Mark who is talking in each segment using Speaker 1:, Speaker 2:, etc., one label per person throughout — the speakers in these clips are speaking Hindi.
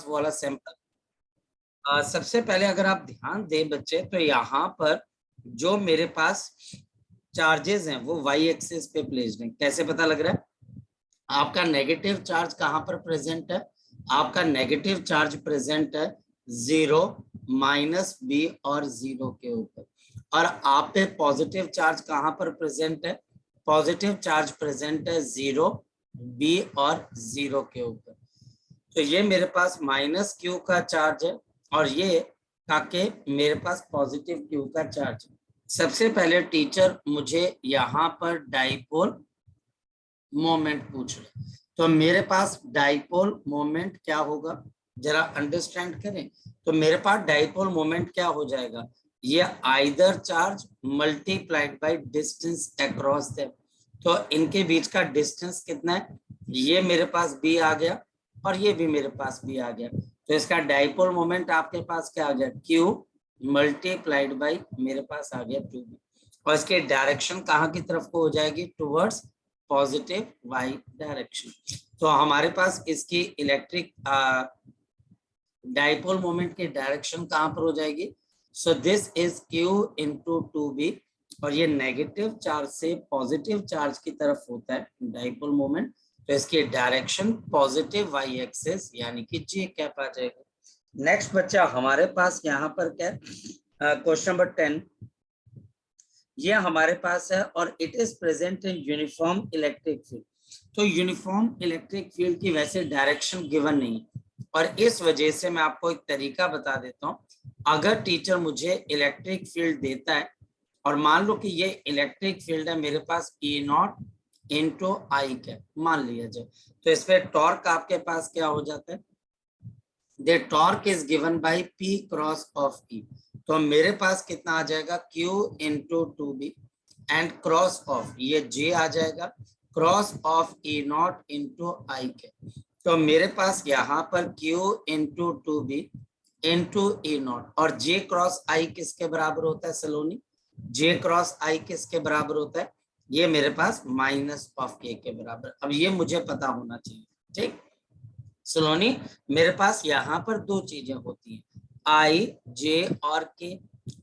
Speaker 1: वो वाला सैंपल। सबसे पहले अगर आप ध्यान दें बच्चे, तो यहाँ पर जो मेरे पास चार्जेस हैं वो वाई एक्सिस पे प्लेस्ड हैं। कैसे पता लग रहा है? आपका नेगेटिव चार्ज कहाँ पर प्रेजेंट है? आपका नेगेटिव चार्ज प्रेजेंट है 0, -b और 0 के ऊपर। और आप पे पॉजिटिव चार्ज कहाँ पर प्रेजेंट है? पॉजिटिव चार्ज प्रेजेंट है 0, b और 0 के ऊपर। तो ये मेरे पास -q का चार्ज है और ये ताकि मेरे पास पॉजिटिव q का चार्ज है। सबसे पहले टीचर मुझे यहाँ पर डाइपोल मोमेंट पूछ रहे, तो मेरे पास डाइपोल मोमेंट क्या होगा जरा अंडरस्टैंड करें। तो मेरे पास डाइपोल मोमेंट क्या हो जाएगा? ये either charge multiplied by distance across them. तो इनके बीच का डिस्टेंस कितना है? ये मेरे पास b आ गया और ये भी मेरे पास b आ गया। तो इसका डाइपोल मोमेंट आपके पास क्या आ गया? q मल्टीप्लाइड बाय मेरे पास आ गया 2b। और इसके डायरेक्शन कहाँ की तरफ को हो जाएगी? Towards positive y direction. तो हमारे पास इसकी इलेक्ट्रिक डाइपोल मोमेंट की डायरेक्शन कहां पर हो जाएगी? So this is q into 2b। और ये नेगेटिव चार्ज से पॉजिटिव चार्ज की तरफ होता है डाइपोल मोमेंट, तो इसकी डायरेक्शन पॉजिटिव y एक्सिस यानी कि j कैप आ जाएगा। नेक्स्ट बच्चा हमारे पास यहाँ पर क्या है? क्वेश्चन नंबर 10 ये हमारे पास है और it is present in uniform electric field. तो यूनिफॉर्म इलेक्ट्रिक फील्ड की वैसे डायरेक्शन गिवन नहीं है और इस वजह से मैं आपको एक तरीका बता देता हूं। अगर टीचर मुझे इलेक्ट्रिक फील्ड देता है और मान लो कि ये इलेक्ट्रिक फील्ड है मेरे पास E0 इंटू आई कैप मान लिया जाए, तो इस पे टॉर्क आपके पास क्या हो जाता है? The torque is given by P cross of E। तो मेरे पास कितना आ जाएगा? Q into 2B and cross of ये J आ जाएगा क्रॉस ऑफ E0 इंटू आई के। तो मेरे पास यहाँ पर Q into 2B into E0 और J क्रॉस I किसके बराबर होता है सलोनी? J क्रॉस I किसके बराबर होता है? ये मेरे पास माइनस ऑफ K के बराबर। अब ये मुझे पता होना चाहिए, ठीक सलोनी। मेरे पास यहाँ पर दो चीजें होती हैं, I, J और K।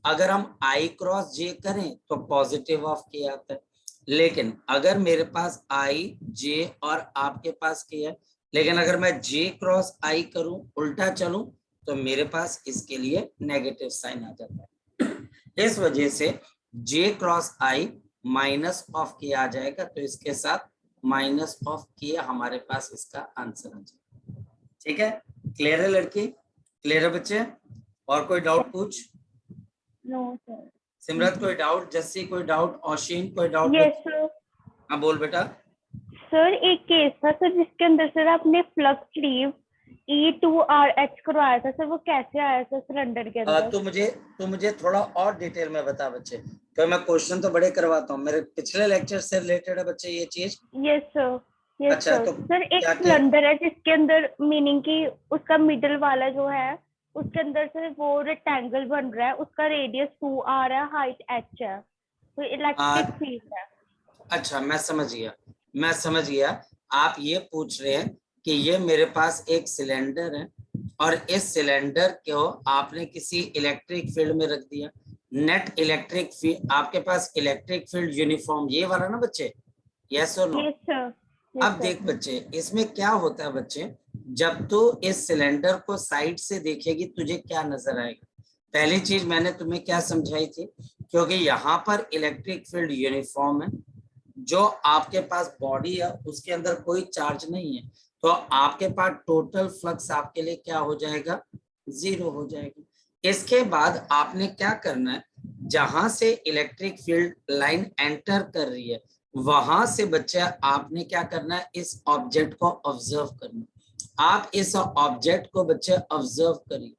Speaker 1: अगर हम I क्रॉस J करें तो पॉजिटिव ऑफ K आता है, लेकिन अगर मेरे पास I, J और आपके पास K है, लेकिन अगर मैं J क्रॉस I करूं उल्टा चलूं तो मेरे पास इसके लिए नेगेटिव साइन आ जाता है। इस वजह से J cross I minus of K आ जाएगा, तो इसके साथ माइनस ऑफ K हमारे पास इसका आंसर आ जाएगा। ठीक है, क्लियर है लड़की? क्लियर है बच्चे? और कोई डाउट पूछ?
Speaker 2: No sir.
Speaker 1: सिमरत कोई डाउट? जस्सी कोई डाउट? औशीन कोई डाउट?
Speaker 2: Yes sir.
Speaker 1: हाँ बोल बेटा।
Speaker 2: सर एक केस था सर जिसके अंदर सर आपने फ्लक्स लीव E2RH करवाया था सर, वो कैसे आया सर सिलेंडर के अंदर?
Speaker 1: तो मुझे थोड़ा और डिटेल में बता बच्चे, तो मैं क्वेश्चन तो बड़े करवाता हूँ, मेरे पिछले लेक्चर से रिलेटेड है बच्चे ये चीज।
Speaker 2: Yes sir. यस
Speaker 1: अच्छा
Speaker 2: सर।
Speaker 1: तो
Speaker 2: सर एक
Speaker 1: क्या
Speaker 2: सिलेंडर है जिसके अंदर मीनिंग की उसका मिडल वाला जो है उसके अंदर से वो रेक्टेंगल बन रहा है, उसका रेडियस 2 आ रहा है, हाइट h है, तो इलेक्ट्रिक फील्ड है।
Speaker 1: अच्छा मैं समझ गया। आप ये पूछ रहे हैं कि ये मेरे पास एक सिलेंडर है और इस सिलेंडर को आपने किसी इलेक्ट्रिक फील्ड में रख दिया, नेट इलेक्ट्रिक फील्ड आपके पास इलेक्ट्रिक फील्ड यूनिफॉर्म ये वाला ना बच्चे? यस और नो?
Speaker 2: Yes sir.
Speaker 1: अब देख बच्चे इसमें क्या होता है बच्चे, जब तू इस सिलेंडर को साइड से देखेगी तुझे क्या नजर आएगा? पहली चीज मैंने तुम्हें क्या समझाई थी, क्योंकि यहाँ पर इलेक्ट्रिक फील्ड यूनिफॉर्म है, जो आपके पास बॉडी है उसके अंदर कोई चार्ज नहीं है, तो आपके पास टोटल फ्लक्स आपके लिए क्या हो जाएगा? 0 हो जाएगा। इसके बाद आपने क्या करना है, जहां से इलेक्ट्रिक फील्ड लाइन एंटर कर रही है वहां से बच्चा आपने क्या करना है, इस ऑब्जेक्ट को ऑब्जर्व करना। आप इस ऑब्जेक्ट को बच्चे ऑब्जर्व करिए,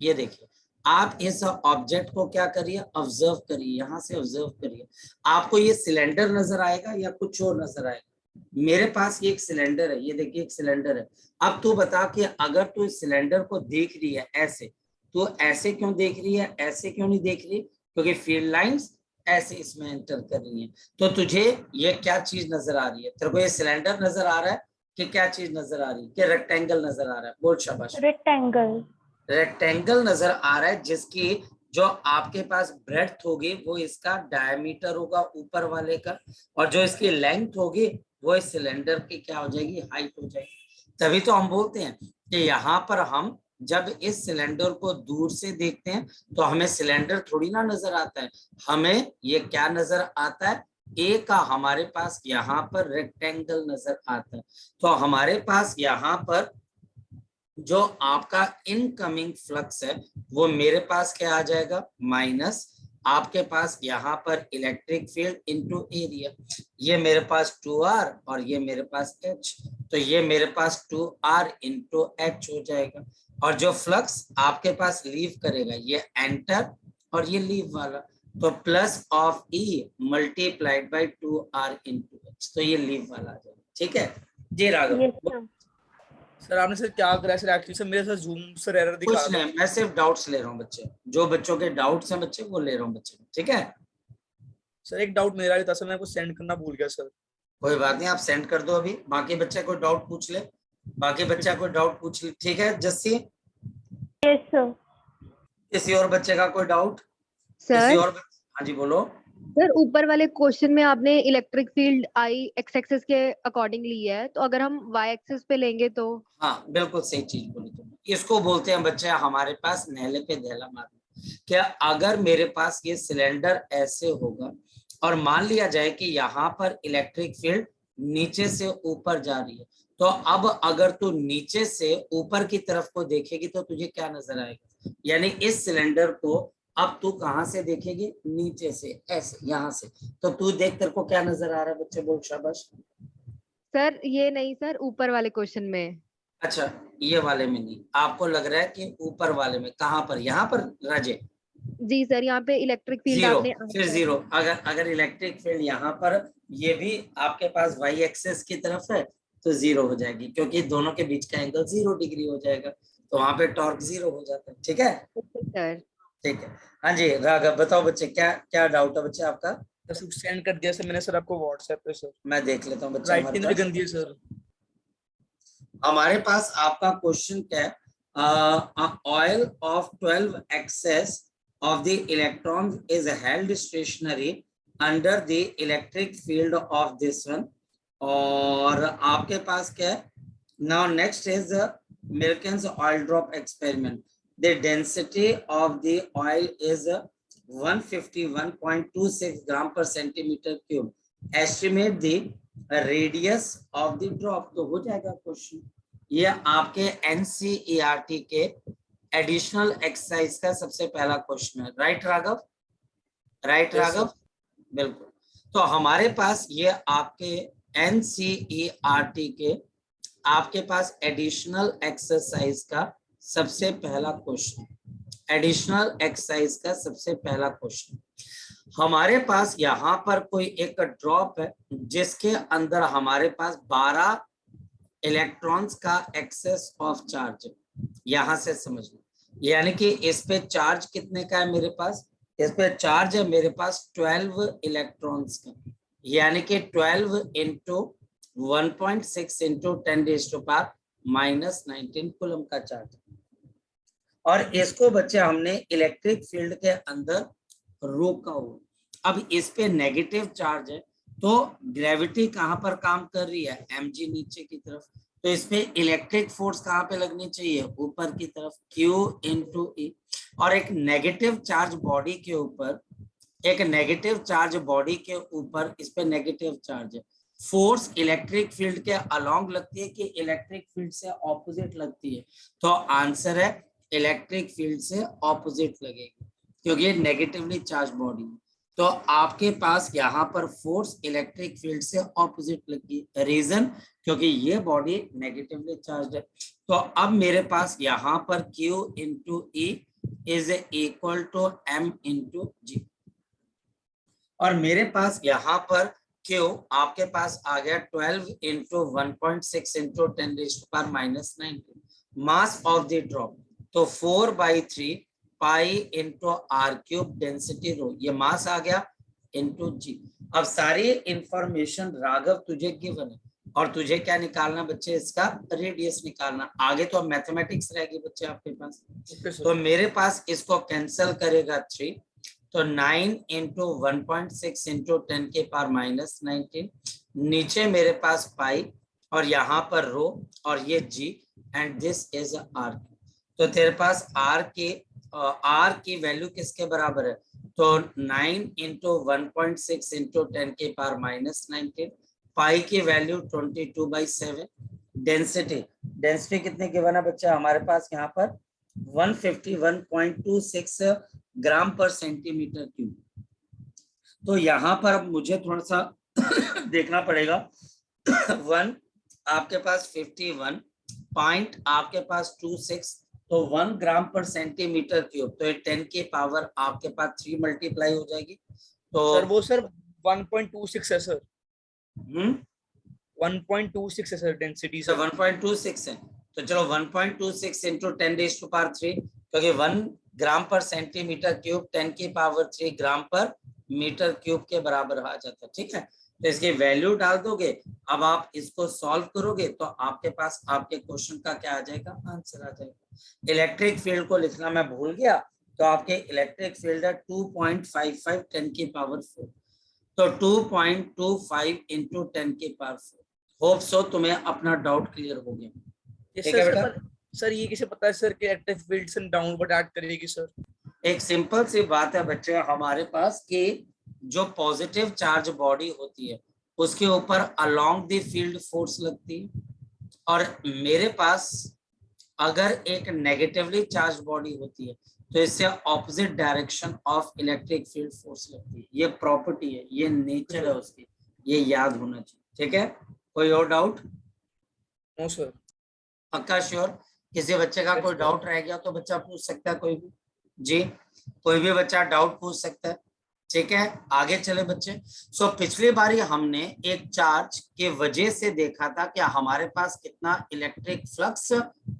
Speaker 1: ये देखिए आप इस ऑब्जेक्ट को क्या करिए, ऑब्जर्व करिए, यहाँ से ऑब्जर्व करिए। आपको ये सिलेंडर नजर आएगा या कुछ और नजर आएगा? मेरे पास ये एक सिलेंडर है, ये देखिए एक सिलेंडर है। अब तू बता कि अगर तू इस सिलेंडर को देख रही है ऐसे, तो ऐसे क्यों देख रही है, ऐसे क्यों नहीं देख रही? क्योंकि फील्ड लाइंस ऐसे इसमें एंटर कर रही है। तो तुझे ये क्या चीज नजर आ रही है? तेरे को ये सिलेंडर नजर आ रहा है कि क्या चीज नजर आ रही है, कि रेक्टेंगल नजर आ रहा है? बोल शाबाश।
Speaker 2: रेक्टेंगल।
Speaker 1: रेक्टेंगल नजर आ रहा है जिसकी जो आपके पास ब्रेड्थ होगी वो इसका डायमीटर होगा ऊपर वाले का, और जो इसकी लेंथ होगी वो इस सिलेंडर की क्या हो जाएगी, हाइट हो जाएगी। तभी तो हम बोलते हैं कि यहाँ पर हम जब इस सिलेंडर को दूर से देखते हैं तो हमें सिलेंडर थोड़ी ना नजर आता है, हमें ये क्या नजर आता है, ए का हमारे पास यहाँ पर रेक्टेंगल नजर आता है। तो हमारे पास यहाँ पर जो आपका इनकमिंग फ्लक्स है वो मेरे पास क्या आ जाएगा, माइनस आपके पास यहाँ पर इलेक्ट्रिक फील्ड इनटू एरिया, ये मेरे पास 2r और ये मेरे पास h, तो ये मेरे पास 2r इंटू h हो जाएगा। और जो फ्लक्स आपके पास लीव करेगा ये एंटर और ये लीव वाला, तो plus of E multiplied by 2r into h, तो ये लीव वाला आ जाएगा। ठीक है जी राघव?
Speaker 2: Yes sir.
Speaker 3: सर आपने सर क्या करा सर, एक्चुअली सर मेरे साथ जूम सर एरर दिखा
Speaker 1: कुछ
Speaker 3: रहा
Speaker 1: नहीं, मैं सिर्फ डाउट्स ले रहा हूँ बच्चे, जो बच्चों के डाउट्स हैं बच्चे वो ले रहा हूँ बच्चे, ठीक है?
Speaker 3: सर। एक डाउट मेरा भी था सर, मैं कुछ सेंड करना भूल गया सर।
Speaker 1: कोई बात नहीं, आप सेंड कर दो अभी, बाकी बच्चे कोई डाउट पूछ ले, बाकी बच्चा कोई डाउट पूछ ले, ठीक है जस्सी?
Speaker 2: Yes sir.
Speaker 1: किसी और बच्चे का कोई डाउट? किसी
Speaker 4: सर
Speaker 1: और? हाँ जी बोलो।
Speaker 4: सर ऊपर वाले क्वेश्चन में आपने electric field I x axis के अकॉर्डिंग ली है, तो अगर हम वाई एक्सिस पे लेंगे तो?
Speaker 1: हाँ बिल्कुल सही चीज बोली तुमने, इसको बोलते हैं बच्चे हमारे पास नहले पे दहला मारना। क्या अगर मेरे पास ये सिलेंडर ऐसे होगा और मान लिया जाए कि यहाँ पर इलेक्ट्रिक फील्ड नीचे से ऊपर जा रही है, तो अब अगर तू नीचे से ऊपर की तरफ को देखेगी तो तुझे क्या नजर आएगा, यानी इस सिलेंडर को अब तू कहां से देखेगी, नीचे से, ऐसे यहाँ से, तो तू देख तेरे को क्या नजर आ रहा है बच्चे, बोल शाबाश।
Speaker 4: सर ये नहीं सर, ऊपर वाले क्वेश्चन में।
Speaker 1: अच्छा ये वाले में नहीं, आपको लग रहा है कि ऊपर वाले में, कहां पर, यहाँ पर राजे?
Speaker 4: जी सर, यहाँ पे इलेक्ट्रिक फील्ड
Speaker 1: जीरो,
Speaker 4: आपने
Speaker 1: फिर जीरो। अगर इलेक्ट्रिक फील्ड यहाँ पर ये भी आपके पास वाई एक्सेस की तरफ है तो जीरो हो जाएगी, क्योंकि दोनों के बीच का एंगल 0 डिग्री हो जाएगा, तो वहां पे टॉर्क 0 हो जाता है। ठीक है
Speaker 4: सर।
Speaker 1: ठीक है। हाँ जी राघव बताओ बच्चे, क्या क्या डाउट है बच्चे आपका?
Speaker 3: सर सेंड कर दिया सर मैंने सर आपको व्हाट्सएप पे सर।
Speaker 1: मैं देख लेता हूँ बच्चे।
Speaker 3: राइटिंग भी गंदी है सर।
Speaker 1: हमारे पास आपका क्वेश्चन क्या है, oil of 12 excess of the electrons is held stationary under the electric field of this one, और आपके पास क्या है, now next is Milken's oil drop experiment. The density of the oil is 151.26 gram per centimeter cube. Estimate the radius of the drop. तो हो जाएगा क्वेश्चन, ये आपके NCERT के एडिशनल एक्सरसाइज का सबसे पहला क्वेश्चन है। राइट राघव? राइट राघव? बिल्कुल। तो हमारे पास ये आपके NCERT के आपके पास एडिशनल एक्सरसाइज का सबसे पहला क्वेश्चन, एडिशनल एक्सरसाइज का सबसे पहला क्वेश्चन। हमारे पास यहाँ पर कोई एक ड्रॉप है जिसके अंदर हमारे पास 12 इलेक्ट्रॉन्स का एक्सेस ऑफ चार्ज है। यहां से समझना, यानी कि इस पे चार्ज कितने का है मेरे पास, इस पे चार्ज है मेरे पास 12 इलेक्ट्रॉन्स का, यानी कि 12 इंटू 1.6 इंटू 10⁻⁻19 कूलम का चार्ज। और इसको बच्चे हमने इलेक्ट्रिक फील्ड के अंदर रोका हुआ। अब इस पे नेगेटिव चार्ज है तो ग्रेविटी कहां पर काम कर रही है, mg नीचे की तरफ, तो इसमें इलेक्ट्रिक फोर्स कहाँ पे लगनी चाहिए, ऊपर की तरफ, Q इंटू E। और एक नेगेटिव चार्ज बॉडी के ऊपर, एक नेगेटिव चार्ज बॉडी के ऊपर इस पे नेगेटिव चार्ज है, फोर्स इलेक्ट्रिक फील्ड के अलोंग लगती है कि इलेक्ट्रिक फील्ड से ऑपोजिट लगती है, तो आंसर है इलेक्ट्रिक फील्ड से ऑपोजिट लगेगी, क्योंकि ये नेगेटिवली चार्ज बॉडी है। तो आपके पास यहाँ पर फोर्स इलेक्ट्रिक फील्ड से ऑपोजिट लगी, रीजन क्योंकि ये बॉडी नेगेटिवली चार्ज है। तो अब मेरे पास यहाँ पर Q into E is equal to M into G, और मेरे पास यहाँ पर Q आपके पास आ गया 12 into 1.6 into 10⁻⁻19 mass of the drop, तो 4/3 pi into R cube density rho, ये मास आ गया इंटू जी। अब सारी इंफॉर्मेशन राघव तुझे गिवन है, और तुझे क्या निकालना बच्चे, इसका रेडियस निकालना। आगे तो अब मैथमेटिक्स रहेगी बच्चे आपके पास।
Speaker 3: Okay sir.
Speaker 1: तो मेरे पास इसको कैंसिल करेगा 3, तो 9 इंटू 1.6 इंटू 10 के पावर माइनस 19, नीचे मेरे पास पाई और यहाँ पर रो और ये जी, एंड दिस इज आर। तो तेरे पास आर की वैल्यू किसके बराबर है, तो 9 इंटू 1.6 इंटू 10 के पावर माइनस 19, पाई की वैल्यू 22/7। डेंसिटी कितने गिवन है बच्चा हमारे पास यहाँ पर 151.26 ग्राम पर सेंटीमीटर क्यूब। तो यहाँ पर अब मुझे थोड़ा सा देखना पड़ेगा। 1 आपके पास 51 पॉइंट आपके पास 26, तो 1 ग्राम पर सेंटीमीटर क्यूब, तो ये 10 की पावर आपके पास 3 मल्टीप्लाई हो जाएगी। तो
Speaker 3: सर वो सर 1.26 है सर,
Speaker 1: 1.26
Speaker 3: 1.26 है सर डेंसिटी सर।
Speaker 1: 1.26 है, तो चलो 1.26 इंटू 10⁻3, क्योंकि 1 ग्राम पर सेंटीमीटर क्यूब 10 की पावर 3 ग्राम पर मीटर क्यूब के बराबर आ जाता है। ठीक है, तो इसकी वैल्यू डाल दोगे। अब आप इसको सॉल्व करोगे तो आपके पास आपके क्वेश्चन का क्या आ जाएगा, आंसर आ जाएगा। इलेक्ट्रिक फील्ड को लिखना मैं भूल गया, तो आपके इलेक्ट्रिक फील्ड है 2.55 10 की पावर 4, तो 2.25 इंटू 10 की पावर 4। होप सो तुम्हें अपना डाउट क्लियर हो गया।
Speaker 3: ये
Speaker 1: ठीक है
Speaker 3: सर
Speaker 1: बेटा,
Speaker 3: सर ये कैसे पता है सर कि इलेक्ट्रिक फील्ड से डाउनवर्ड एक्ट करेगी सर?
Speaker 1: एक सिंपल सी बात है बच्चे हमारे पास कि जो पॉजिटिव चार्ज बॉडी होती है उसके ऊपर अलोंग द फील्ड फोर्स लगती है, और मेरे पास अगर एक नेगेटिवली चार्ज बॉडी होती है तो इससे opposite direction of electric field force लगती है। ये प्रॉपर्टी है, ये नेचर है उसकी, ये याद होना चाहिए। ठीक है, कोई और डाउट?
Speaker 3: No sir.
Speaker 1: पक्का श्योर? किसी बच्चे का कोई डाउट रह गया तो बच्चा पूछ सकता है, कोई भी जी, कोई भी बच्चा डाउट पूछ सकता है। ठीक है, आगे चले बच्चे। सो पिछली बारी हमने एक चार्ज के वजह से देखा था कि हमारे पास कितना इलेक्ट्रिक फ्लक्स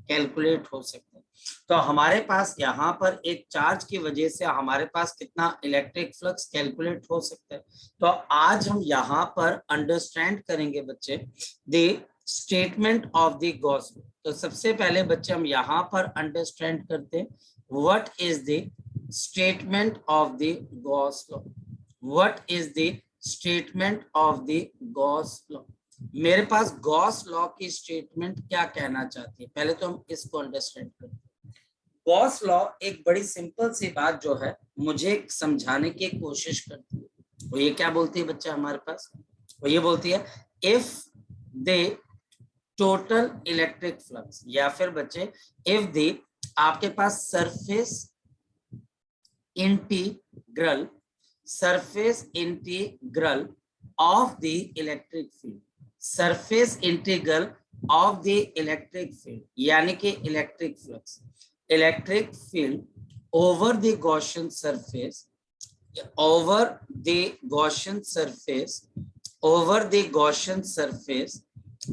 Speaker 1: कैलकुलेट हो सकता है। तो हमारे पास यहाँ पर एक चार्ज की वजह से हमारे पास कितना इलेक्ट्रिक फ्लक्स कैलकुलेट हो सकता है। तो आज हम यहाँ पर अंडरस्टैंड करेंगे बच्चे the statement of the Gauss law. तो सबसे पहले बच्चे हम यहाँ पर अंडरस्टैंड करते हैं what is the statement of the Gauss law. What is the statement of the Gauss law? मेरे पास गॉस लॉ की स्टेटमेंट क्या कहना चाहती है, पहले तो हम इसको अंडरस्टैंड करते हैं। गॉस लॉ एक बड़ी सिंपल सी बात जो है मुझे समझाने की कोशिश करती है। वो ये क्या बोलती है बच्चा हमारे पास, वो ये बोलती है if the total electric flux, या फिर बच्चे इफ द आपके पास surface integral of the electric field, surface integral of the electric field यानी कि electric flux, electric field over the Gaussian surface,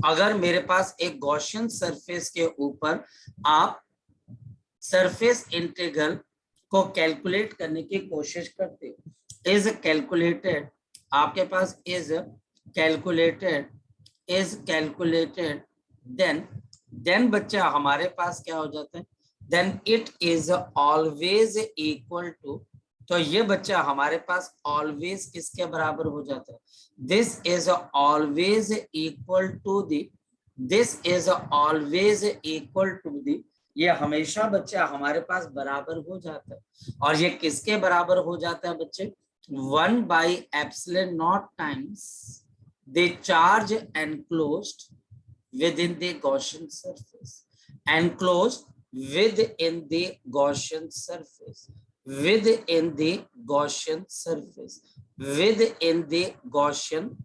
Speaker 1: अगर मेरे पास एक गॉसियन सरफेस के ऊपर आप सरफेस इंटीग्रल को कैलकुलेट करने की कोशिश करते हो, इज कैलकुलेटेड, आपके पास इज कैलकुलेटेड देन बच्चा हमारे पास क्या हो जाता है, then it is always equal to, तो ये बच्चा हमारे पास ऑलवेज किसके बराबर हो जाता है, this is always equal to the, this is always equal to the, ये हमेशा बच्चा हमारे पास बराबर हो जाता है। और ये किसके बराबर हो जाता है बच्चे, 1/ε0 times the charge enclosed within the Gaussian surface, enclosed within the Gaussian surface, within the Gaussian surface, within the Gaussian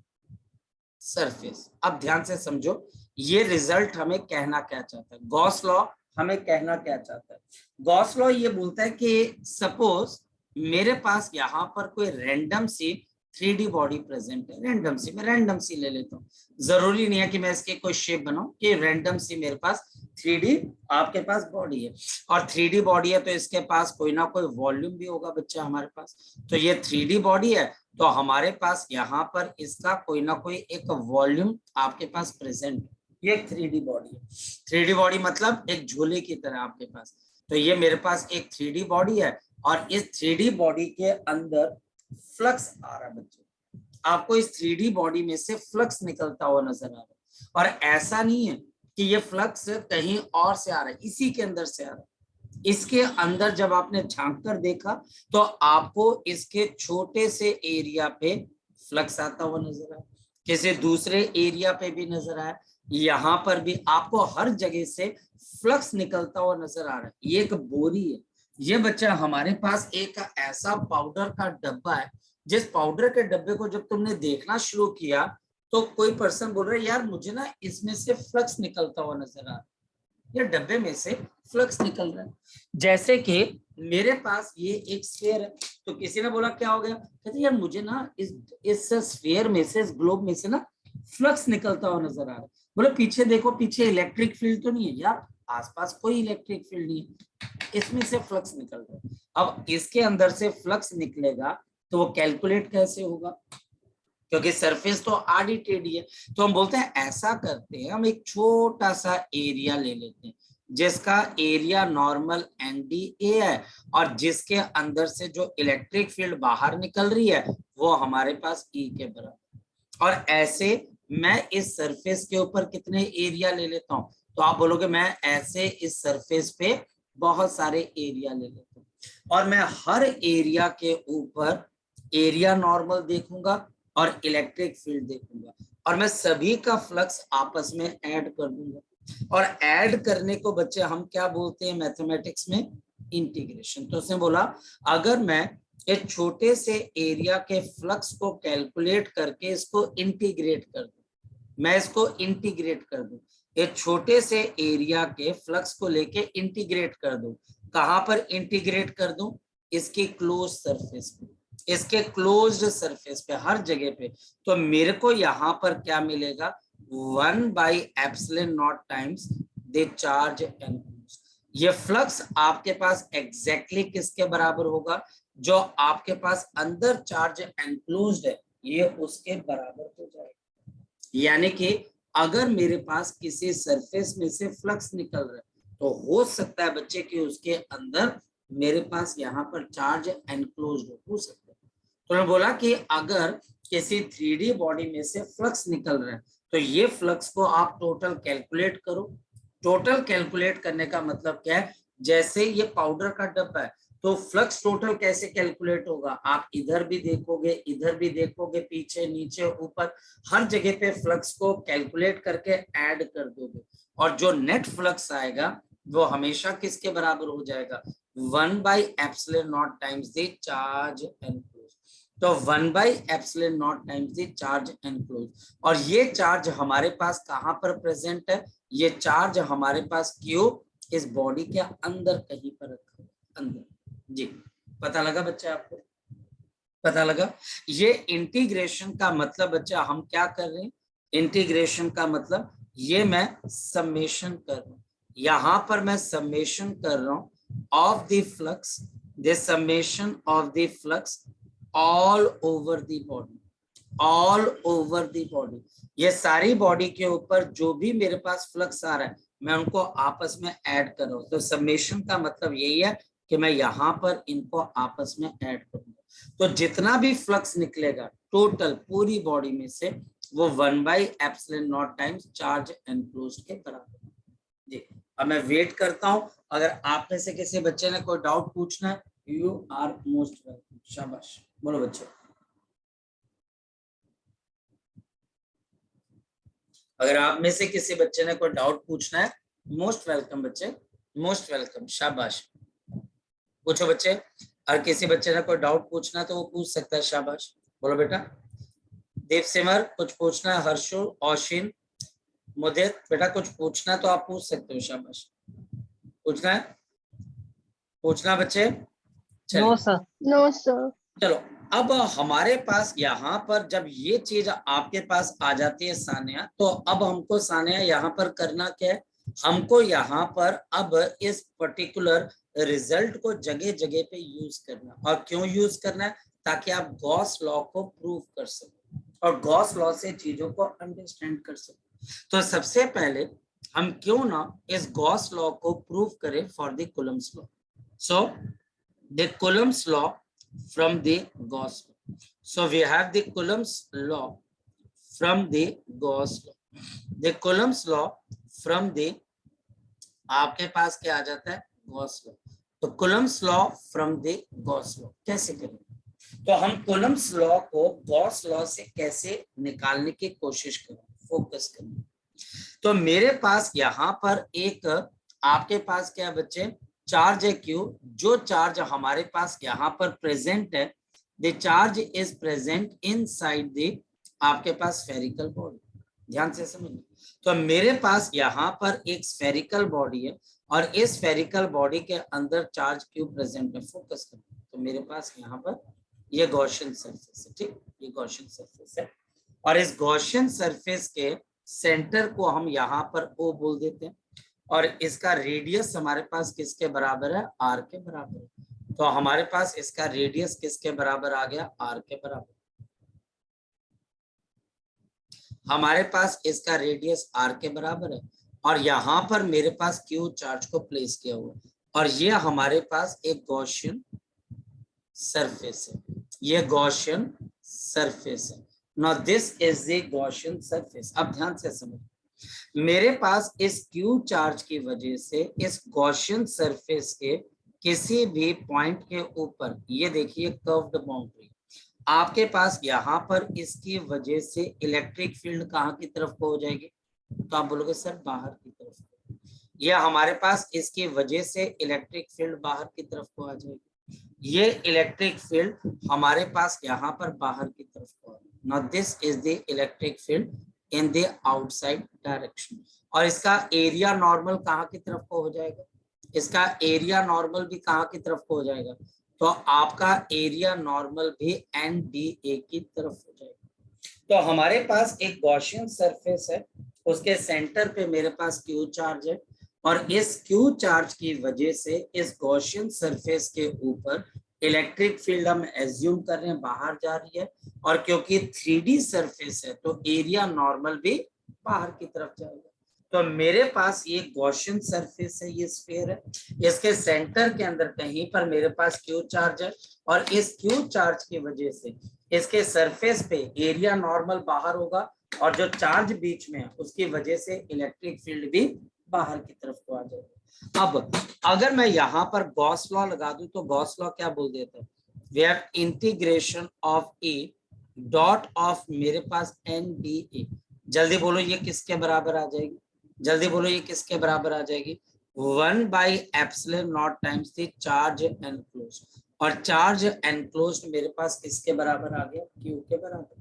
Speaker 1: surface. अब ध्यान से समझो ये रिजल्ट हमें कहना क्या चाहता है, गॉस लॉ हमें कहना क्या चाहता है। गॉस लॉ ये बोलता है कि सपोज मेरे पास यहाँ पर कोई रैंडम सी 3D बॉडी प्रेजेंट है, रैंडम सी, मैं रैंडम सी ले लेता हूँ, जरूरी नहीं है कि मैं इसके कोई शेप बनाऊं, कि रैंडम सी मेरे पास 3D आपके पास बॉडी है, और 3D बॉडी है तो इसके पास कोई ना कोई वॉल्यूम भी होगा बच्चा हमारे पास। तो ये 3D बॉडी है तो हमारे पास यहाँ पर इसका कोई ना कोई एक वॉल्यूम आपके पास प्रेजेंट, ये एक 3D बॉडी है। 3D बॉडी मतलब एक झोले की तरह आपके पास। तो ये मेरे पास एक 3D बॉडी है और इस 3D बॉडी के अंदर फ्लक्स आ रहा है बच्चों। आपको इस 3D बॉडी में से फ्लक्स निकलता हुआ नजर आ रहा है, और ऐसा नहीं है कि ये फ्लक्स कहीं और से आ रहा है, इसी के अंदर से आ रहा है। इसके अंदर जब आपने झांक कर देखा तो आपको इसके छोटे से एरिया पे फ्लक्स आता हुआ नजर आया, किसी दूसरे एरिया पे भी नजर आया, यहाँ पर भी आपको हर जगह से फ्लक्स निकलता हुआ नजर आ रहा है। ये एक बोरी है। ये बच्चा हमारे पास एक ऐसा पाउडर का डब्बा है, जिस पाउडर के डब्बे को जब तुमने देखना शुरू किया तो कोई पर्सन बोल रहा है यार मुझे ना इसमें से फ्लक्स निकलता हुआ नजर आ रहा है, ये डब्बे में से फ्लक्स निकल रहा है। जैसे कि मेरे पास ये एक स्फीयर है, तो किसी ने बोला क्या हो गया, कहते यार मुझे ना इस स्फीयर में से, इस ग्लोब में से ना फ्लक्स निकलता हुआ नजर आ रहा है। बोले पीछे देखो, पीछे इलेक्ट्रिक फील्ड तो नहीं है यार, आसपास कोई इलेक्ट्रिक फील्ड नहीं है, इसमें से फ्लक्स निकल रहा है। अब इसके अंदर से फ्लक्स निकलेगा तो वो कैलकुलेट कैसे होगा, क्योंकि सरफेस तो आड़ी टेढ़ी है। तो हम बोलते हैं ऐसा करते हैं, हम एक छोटा सा एरिया ले लेते हैं जिसका एरिया नॉर्मल NdA है, और जिसके अंदर से जो इलेक्ट्रिक फील्ड बाहर निकल रही है वो हमारे पास E के बराबर। और ऐसे मैं इस सरफेस के ऊपर कितने एरिया ले लेता हूँ, तो आप बोलोगे मैं ऐसे इस सरफेस पे बहुत सारे एरिया ले लेता हूँ, और मैं हर एरिया के ऊपर एरिया नॉर्मल देखूंगा और इलेक्ट्रिक फील्ड देखूंगा, और मैं सभी का फ्लक्स आपस में ऐड कर दूंगा। और ऐड करने को बच्चे हम क्या बोलते हैं मैथमेटिक्स में, इंटीग्रेशन। तो उसने बोला अगर मैं एक छोटे से एरिया के फ्लक्स को कैलकुलेट करके इसको इंटीग्रेट कर दूं, मैं इसको इंटीग्रेट कर दूं, एक छोटे से एरिया के फ्लक्स को लेके इंटीग्रेट कर दूं, कहां पर इंटीग्रेट कर दूं, इसकी क्लोज सरफेस पे, इसके क्लोज्ड सरफेस पे, हर जगह पे, तो मेरे को यहाँ पर क्या मिलेगा, 1/ε0 टाइम्स द चार्ज एनक्लोज्ड। ये फ्लक्स आपके पास एग्जैक्टली किसके बराबर होगा, जो आपके पास अंदर चार्ज एनक्लोज्ड है ये उसके बराबर हो जाएगा। यानी कि अगर मेरे पास किसी सरफेस में से फ्लक्स निकल रहा है तो हो सकता है बच्चे कि उसके अंदर मेरे पास यहाँ पर चार्ज एनक्लोज्ड हो सकता है। तो मैं बोला कि अगर किसी 3D बॉडी में से फ्लक्स निकल रहा है तो ये फ्लक्स को आप टोटल कैलकुलेट करो। टोटल कैलकुलेट करने का मतलब क्या है, जैसे ये पाउडर का डब्बा है तो फ्लक्स टोटल कैसे कैलकुलेट होगा, आप इधर भी देखोगे, इधर भी देखोगे, पीछे नीचे ऊपर हर जगह पे फ्लक्स को कैलकुलेट करके ऐड कर दोगे, और जो नेट फ्लक्स आएगा वो हमेशा किसके बराबर हो जाएगा, 1/ε0 टाइम्स द चार्ज एनक्लोज्ड। तो 1/ε0 टाइम्स द चार्ज एनक्लोज्ड। और ये चार्ज हमारे पास कहां पर प्रेजेंट है, ये चार्ज हमारे पास क्यों, इस बॉडी के अंदर कहीं पर रखा है, अंदर। जी पता लगा बच्चा, आपको पता लगा। ये इंटीग्रेशन का मतलब बच्चा हम क्या कर रहे हैं, इंटीग्रेशन का मतलब ये मैं समेशन कर रहा हूं, यहां पर मैं समेशन कर रहा हूं of the flux, the summation of the flux all over the body, all over the body. ये सारी बॉडी के ऊपर जो भी मेरे पास फ्लक्स आ रहा है मैं उनको आपस में ऐड कर रहा हूं। तो समेशन का मतलब यही है कि मैं यहाँ पर इनको आपस में ऐड करूंगा, तो जितना भी फ्लक्स निकलेगा टोटल पूरी बॉडी में से वो 1/ε0 टाइम्स चार्ज एनक्लोज्ड के बराबर। जी अब मैं वेट करता हूं, अगर आप में से किसी बच्चे ने कोई डाउट पूछना है, यू आर मोस्ट वेलकम। शाबाश, बोलो बच्चे। अगर आप में से किसी बच्चे ने कोई डाउट पूछना है, मोस्ट वेलकम बच्चे, मोस्ट वेलकम, शाबाश, पूछो बच्चे। और किसी बच्चे ने कोई डाउट पूछना है तो वो पूछ सकता है, शाबाश, बोलो बेटा। देव सिमर कुछ पूछना है, हर्षो, औशिन, मुदित, बेटा कुछ पूछना तो आप पूछ सकते हो, शाबाश। पूछना है, पूछना बच्चे।
Speaker 5: No sir,
Speaker 2: no sir.
Speaker 1: चलो अब हमारे पास यहाँ पर जब ये चीज आपके पास आ जाती है सानिया, तो अब हमको सानिया यहाँ पर करना क्या है, हमको यहाँ पर अब इस पर्टिकुलर रिजल्ट को जगह जगह पे यूज करना। और क्यों यूज करना है, ताकि आप गॉस लॉ को प्रूव कर सको और गॉस लॉ से चीजों को अंडरस्टैंड कर सको। तो सबसे पहले हम क्यों ना इस गॉस लॉ को प्रूव करें for the Coulomb's law. So the Coulomb's law from the Gauss law. So we have the Coulomb's law from the Gauss law. The Coulomb's law from the, आपके पास क्या आ जाता है, गॉस लॉ। तो Coulomb's law from the Gauss law कैसे करेंगे? तो हम कूलम्स लॉ को गॉस लॉ से कैसे निकालने की कोशिश करें, फोकस करें। तो मेरे पास यहाँ पर एक, आपके पास क्या बच्चे, चार्ज है Q। जो चार्ज हमारे पास यहाँ पर प्रेजेंट है, the charge is present inside the, आपके पास स्फेरिकल बॉडी। ध्यान से समझिए। तो मेरे पास यहाँ पर एक स्फेरिकल बॉडी है और इस स्फेरिकल बॉडी के अंदर चार्ज Q प्रेजेंट है। फोकस करें। तो मेरे पास यहाँ पर ये गॉसियन सरफेस है, ठीक, ये गॉसियन सरफेस है और इस गॉसियन सरफेस के सेंटर को हम यहाँ पर O बोल देते हैं और इसका रेडियस हमारे पास किसके बराबर है, R के बराबर है। तो हमारे पास इसका रेडियस किसके बराबर आ गया, R के बराबर। हमारे पास इसका रेडियस R के बराबर है और यहाँ पर मेरे पास Q चार्ज को प्लेस किया हुआ है और ये हमारे पास एक गॉसियन सरफेस है, ये गॉसियन सरफेस है। Now this is the Gaussian surface. अब ध्यान से समझ, मेरे पास इस Q चार्ज की वजह से इस गॉसियन सरफेस के किसी भी पॉइंट के ऊपर, ये देखिए कर्व्ड बाउंड्री, आपके पास यहाँ पर इसकी वजह से इलेक्ट्रिक फील्ड कहाँ की तरफ को हो जाएगी, तो आप बोलोगे सर बाहर की तरफ। ये हमारे पास इसकी वजह से इलेक्ट्रिक फील्ड बाहर की तरफ को आ जाएगी। ये इलेक्ट्रिक फील्ड हमारे पास यहाँ पर बाहर की तरफ को। Now this is the electric field in the outside direction और इसका एरिया नॉर्मल कहाँ की तरफ को हो जाएगा, इसका एरिया नॉर्मल भी कहाँ की तरफ को हो जाएगा, तो आपका एरिया नॉर्मल भी NDA की तरफ हो जाएगा। तो हमारे पास एक गॉसियन सरफेस है, उसके सेंटर पे मेरे पास Q चार्ज है और इस Q चार्ज की वजह से इस गॉसियन सरफेस के ऊपर इलेक्ट्रिक फील्ड हम एज्यूम कर रहे हैं बाहर जा रही है और क्योंकि 3D सरफेस है तो एरिया नॉर्मल भी बाहर की तरफ जाएगा। तो मेरे पास ये गॉसियन सरफेस है, ये स्फीयर है, इसके सेंटर के अंदर कहीं पर मेरे पास Q चार्ज है और इस Q चार्ज की वजह से इसके सरफेस पे एरिया नॉर्मल बाहर होगा और जो चार्ज बीच में है उसकी वजह से इलेक्ट्रिक फील्ड भी बाहर की तरफ को आ जाएगा। अब अगर मैं यहाँ पर गॉस लॉ लगा दूं तो गॉस लॉ क्या बोल देता है, we have integration of A dot of मेरे पास NDA। जल्दी बोलो ये किसके बराबर आ जाएगी, जल्दी बोलो ये किसके बराबर आ जाएगी, 1/ε0 टाइम्स द चार्ज एनक्लोज्ड और चार्ज एनक्लोज्ड मेरे पास किसके बराबर आ गया, Q के बराबर।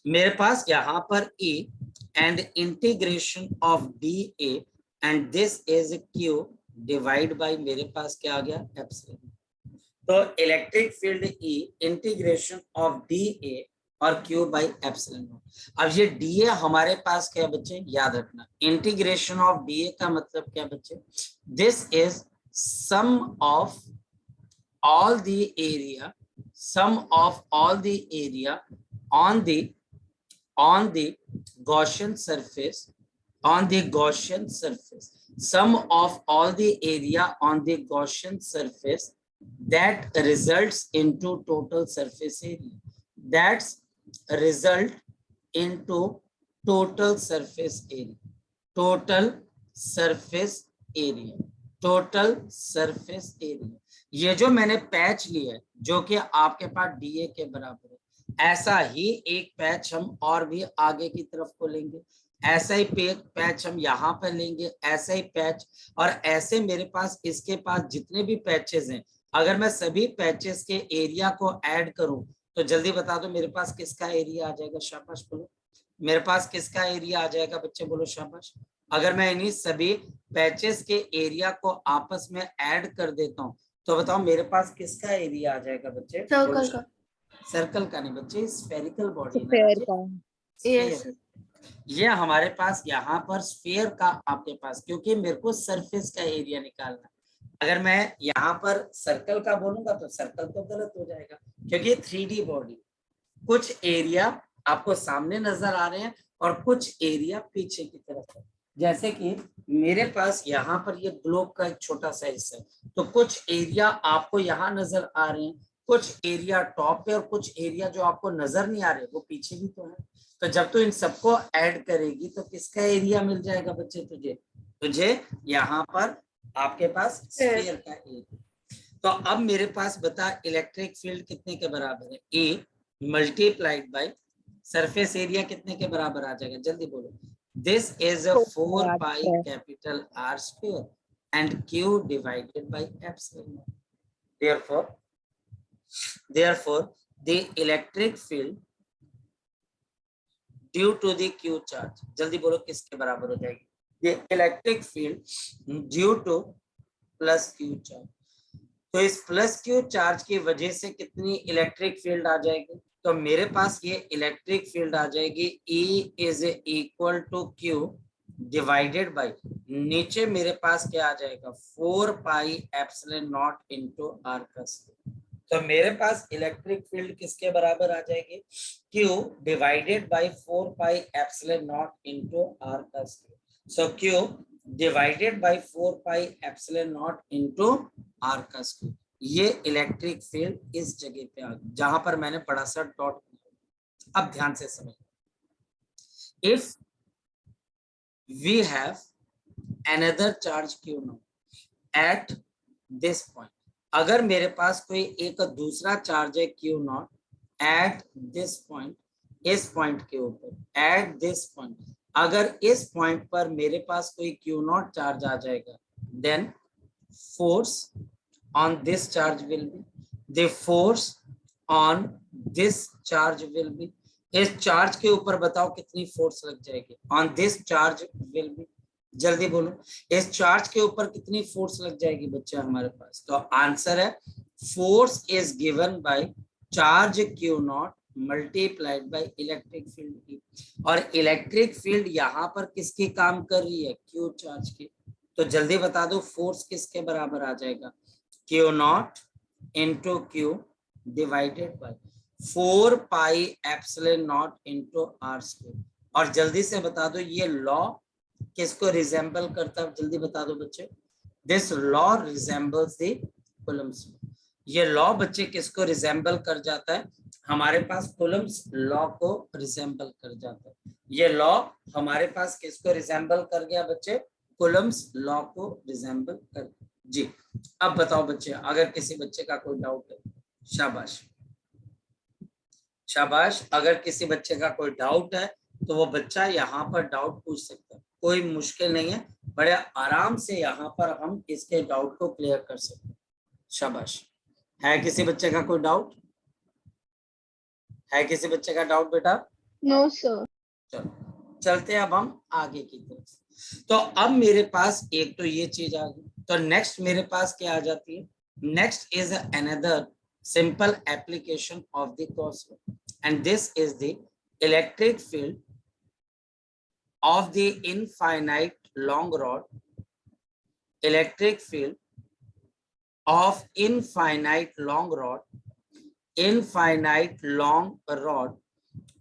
Speaker 1: मेरे पास यहाँ पर E and integration of dA and this is Q divide by मेरे पास क्या आ गया, एप्सिलॉन। तो electric field E integration of dA और Q बाई एप्सिलॉन। अब ये dA हमारे पास क्या बच्चे, याद रखना इंटीग्रेशन ऑफ dA का मतलब क्या बच्चे, this is sum of all the area, sum of all the area on the Gaussian surface, on the Gaussian surface, sum of all the area on the Gaussian surface that results into total surface area, that's result into total surface area, total surface area, total surface area। ये जो मैंने पैच लिया है जो कि आपके पास DA के बराबर है, ऐसा ही एक पैच हम और भी आगे की तरफ को लेंगे, ऐसा ही पैच हम यहाँ पर लेंगे, ऐसा ही पैच और ऐसे मेरे पास इसके पास जितने भी पैचेस हैं, अगर मैं सभी पैचेस के एरिया को ऐड करूं तो जल्दी बता दो मेरे पास किसका एरिया आ जाएगा, शाबाश बोलो, मेरे पास किसका एरिया आ जाएगा बच्चे, बोलो शाबाश। अगर मैं इन्हीं सभी पैचेस के एरिया को आपस में ऐड कर देता हूँ तो बताओ मेरे पास किसका एरिया आ जाएगा बच्चे,
Speaker 2: सर्कल का,
Speaker 1: सर्कल का नहीं बच्चे, स्फेरिकल बॉडी
Speaker 4: स्फेयर का।
Speaker 2: यस
Speaker 1: ये हमारे पास यहाँ पर स्फीयर का आपके पास, क्योंकि मेरे को सरफेस का एरिया निकालना है अगर मैं यहाँ पर सर्कल का बोलूंगा तो सर्कल तो गलत हो जाएगा, क्योंकि 3D बॉडी, कुछ एरिया आपको सामने नजर आ रहे हैं और कुछ एरिया पीछे की तरफ है। जैसे कि मेरे पास यहाँ पर ये ग्लोब का एक छोटा सा हिस्सा है, तो कुछ एरिया आपको यहाँ नजर आ रहे हैं, कुछ एरिया टॉप पे और कुछ एरिया जो आपको नजर नहीं आ रहे वो पीछे भी तो है। तो जब तू इन सबको ऐड करेगी तो किसका एरिया मिल जाएगा बच्चे तुझे? तुझे यहाँ पर आपके पास स्फीयर का एरिया। तो अब मेरे पास बता इलेक्ट्रिक फील्ड कितने के बराबर है? ए मल्टीप्लाइड बाय सरफेस एरिया कितने के बराबर आ जाएगा? जल्दी बोलो। This is a 4 pi capital R square and Q divided by epsilon. therefore the electric field due to the q charge, जल्दी बोलो किसके बराबर हो जाएगी? the electric field due to plus q charge। तो इस प्लस क्यू चार्ज की वजह से कितनी इलेक्ट्रिक फील्ड आ जाएगी? तो मेरे पास ये इलेक्ट्रिक फील्ड आ जाएगी E is equal to Q divided by, नीचे मेरे पास क्या आ जाएगा? 4 pi epsilon naught into R का स्क्वायर। तो मेरे पास इलेक्ट्रिक फील्ड किसके बराबर आ जाएगी? Q divided by 4 pi epsilon naught into R का square. So Q divided by 4 pi epsilon naught into R का स्क्वायर। ये इलेक्ट्रिक फील्ड इस जगह पे आ गई जहां पर मैंने बड़ा सा डॉट किया। अब ध्यान से समझ, if we have another charge Q naught at this point, अगर मेरे पास कोई एक दूसरा चार्ज है Q naught at this point, इस पॉइंट के ऊपर एट दिस पॉइंट, अगर इस पॉइंट पर मेरे पास कोई Q नॉट चार्ज आ जाएगा, then force on this charge will be, the force on this charge will be, इस चार्ज के ऊपर बताओ कितनी फोर्स लग जाएगी? on this charge will be, जल्दी बोलो इस चार्ज के ऊपर कितनी फोर्स लग जाएगी बच्चा हमारे पास? तो आंसर है force is given by charge Q not multiplied by electric field की। और इलेक्ट्रिक फील्ड यहाँ पर किसकी काम कर रही है? Q चार्ज की। तो जल्दी बता दो फोर्स किसके बराबर आ जाएगा? Q naught into Q divided by 4 pi epsilon naught into R square. और जल्दी से बता दो ये लॉ किसको रिजेंबल करता है? जल्दी बता दो बच्चे। This law resembles the Coulomb's law. ये लॉ बच्चे किसको रिजेंबल कर जाता है? हमारे पास कूलम्ब्स लॉ को रिजेंबल कर जाता है। ये लॉ हमारे पास किसको रिजेंबल कर गया बच्चे? कूलम्ब्स लॉ को रिजेंबल कर। जी अब बताओ बच्चे, अगर किसी बच्चे का कोई डाउट है, शाबाश शाबाश, अगर किसी बच्चे का कोई डाउट है तो वो बच्चा यहाँ पर डाउट पूछ सकता है, कोई मुश्किल नहीं है, बड़े आराम से यहाँ पर हम इसके डाउट को क्लियर कर सकते हैं। शाबाश, है किसी बच्चे का कोई डाउट? है किसी बच्चे का डाउट बेटा?
Speaker 2: No sir.
Speaker 1: चलो चलते हैं अब हम आगे की तरफ। तो अब मेरे पास एक तो ये चीज आ गई, तो नेक्स्ट मेरे पास क्या आ जाती है? Next is another simple application of the Gauss law, and this is the electric field of the infinite long rod, electric field of infinite long rod, infinite long rod,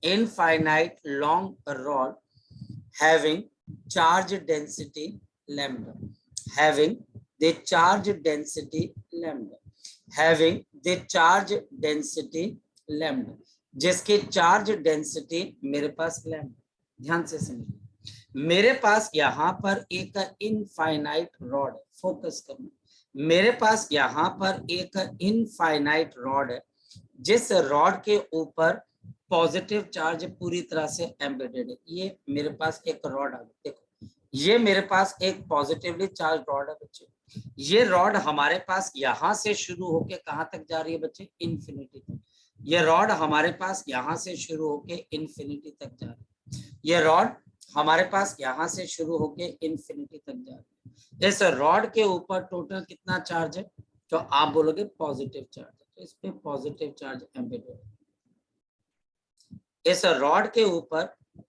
Speaker 1: infinite long rod having charge density lambda, having the charge density lambda, having the charge density lambda, जिसके चार्ज डेंसिटी मेरे पास लैम्डा। ध्यान से समझिए, मेरे पास यहाँ पर एक इनफाइनाइट रॉड है, फोकस करना, मेरे पास यहाँ पर एक इनफाइनाइट रॉड है, जिस रॉड के ऊपर पॉजिटिव चार्ज पूरी तरह से एम्बेडेड है। ये मेरे पास एक रॉड आ गया, देखो ये मेरे पास एक पॉजिटिवली चार्ज रॉड है बच्चे। ये रॉड हमारे पास यहां से शुरू होके कहां तक जा रही है बच्चे? इन्फिनिटी तक। ये रॉड हमारे पास यहां से शुरू होके इन्फिनिटी तक जा रही है। ये रॉड हमारे पास यहां से शुरू होके इन्फिनिटी तक जा रही है। इस रॉड के ऊपर टोटल कितना चार्ज है? तो आप बोलोगे पॉजिटिव चार्ज है, तो इस पे पॉजिटिव चार्ज एम्बेडेड है। इस रॉड के ऊपर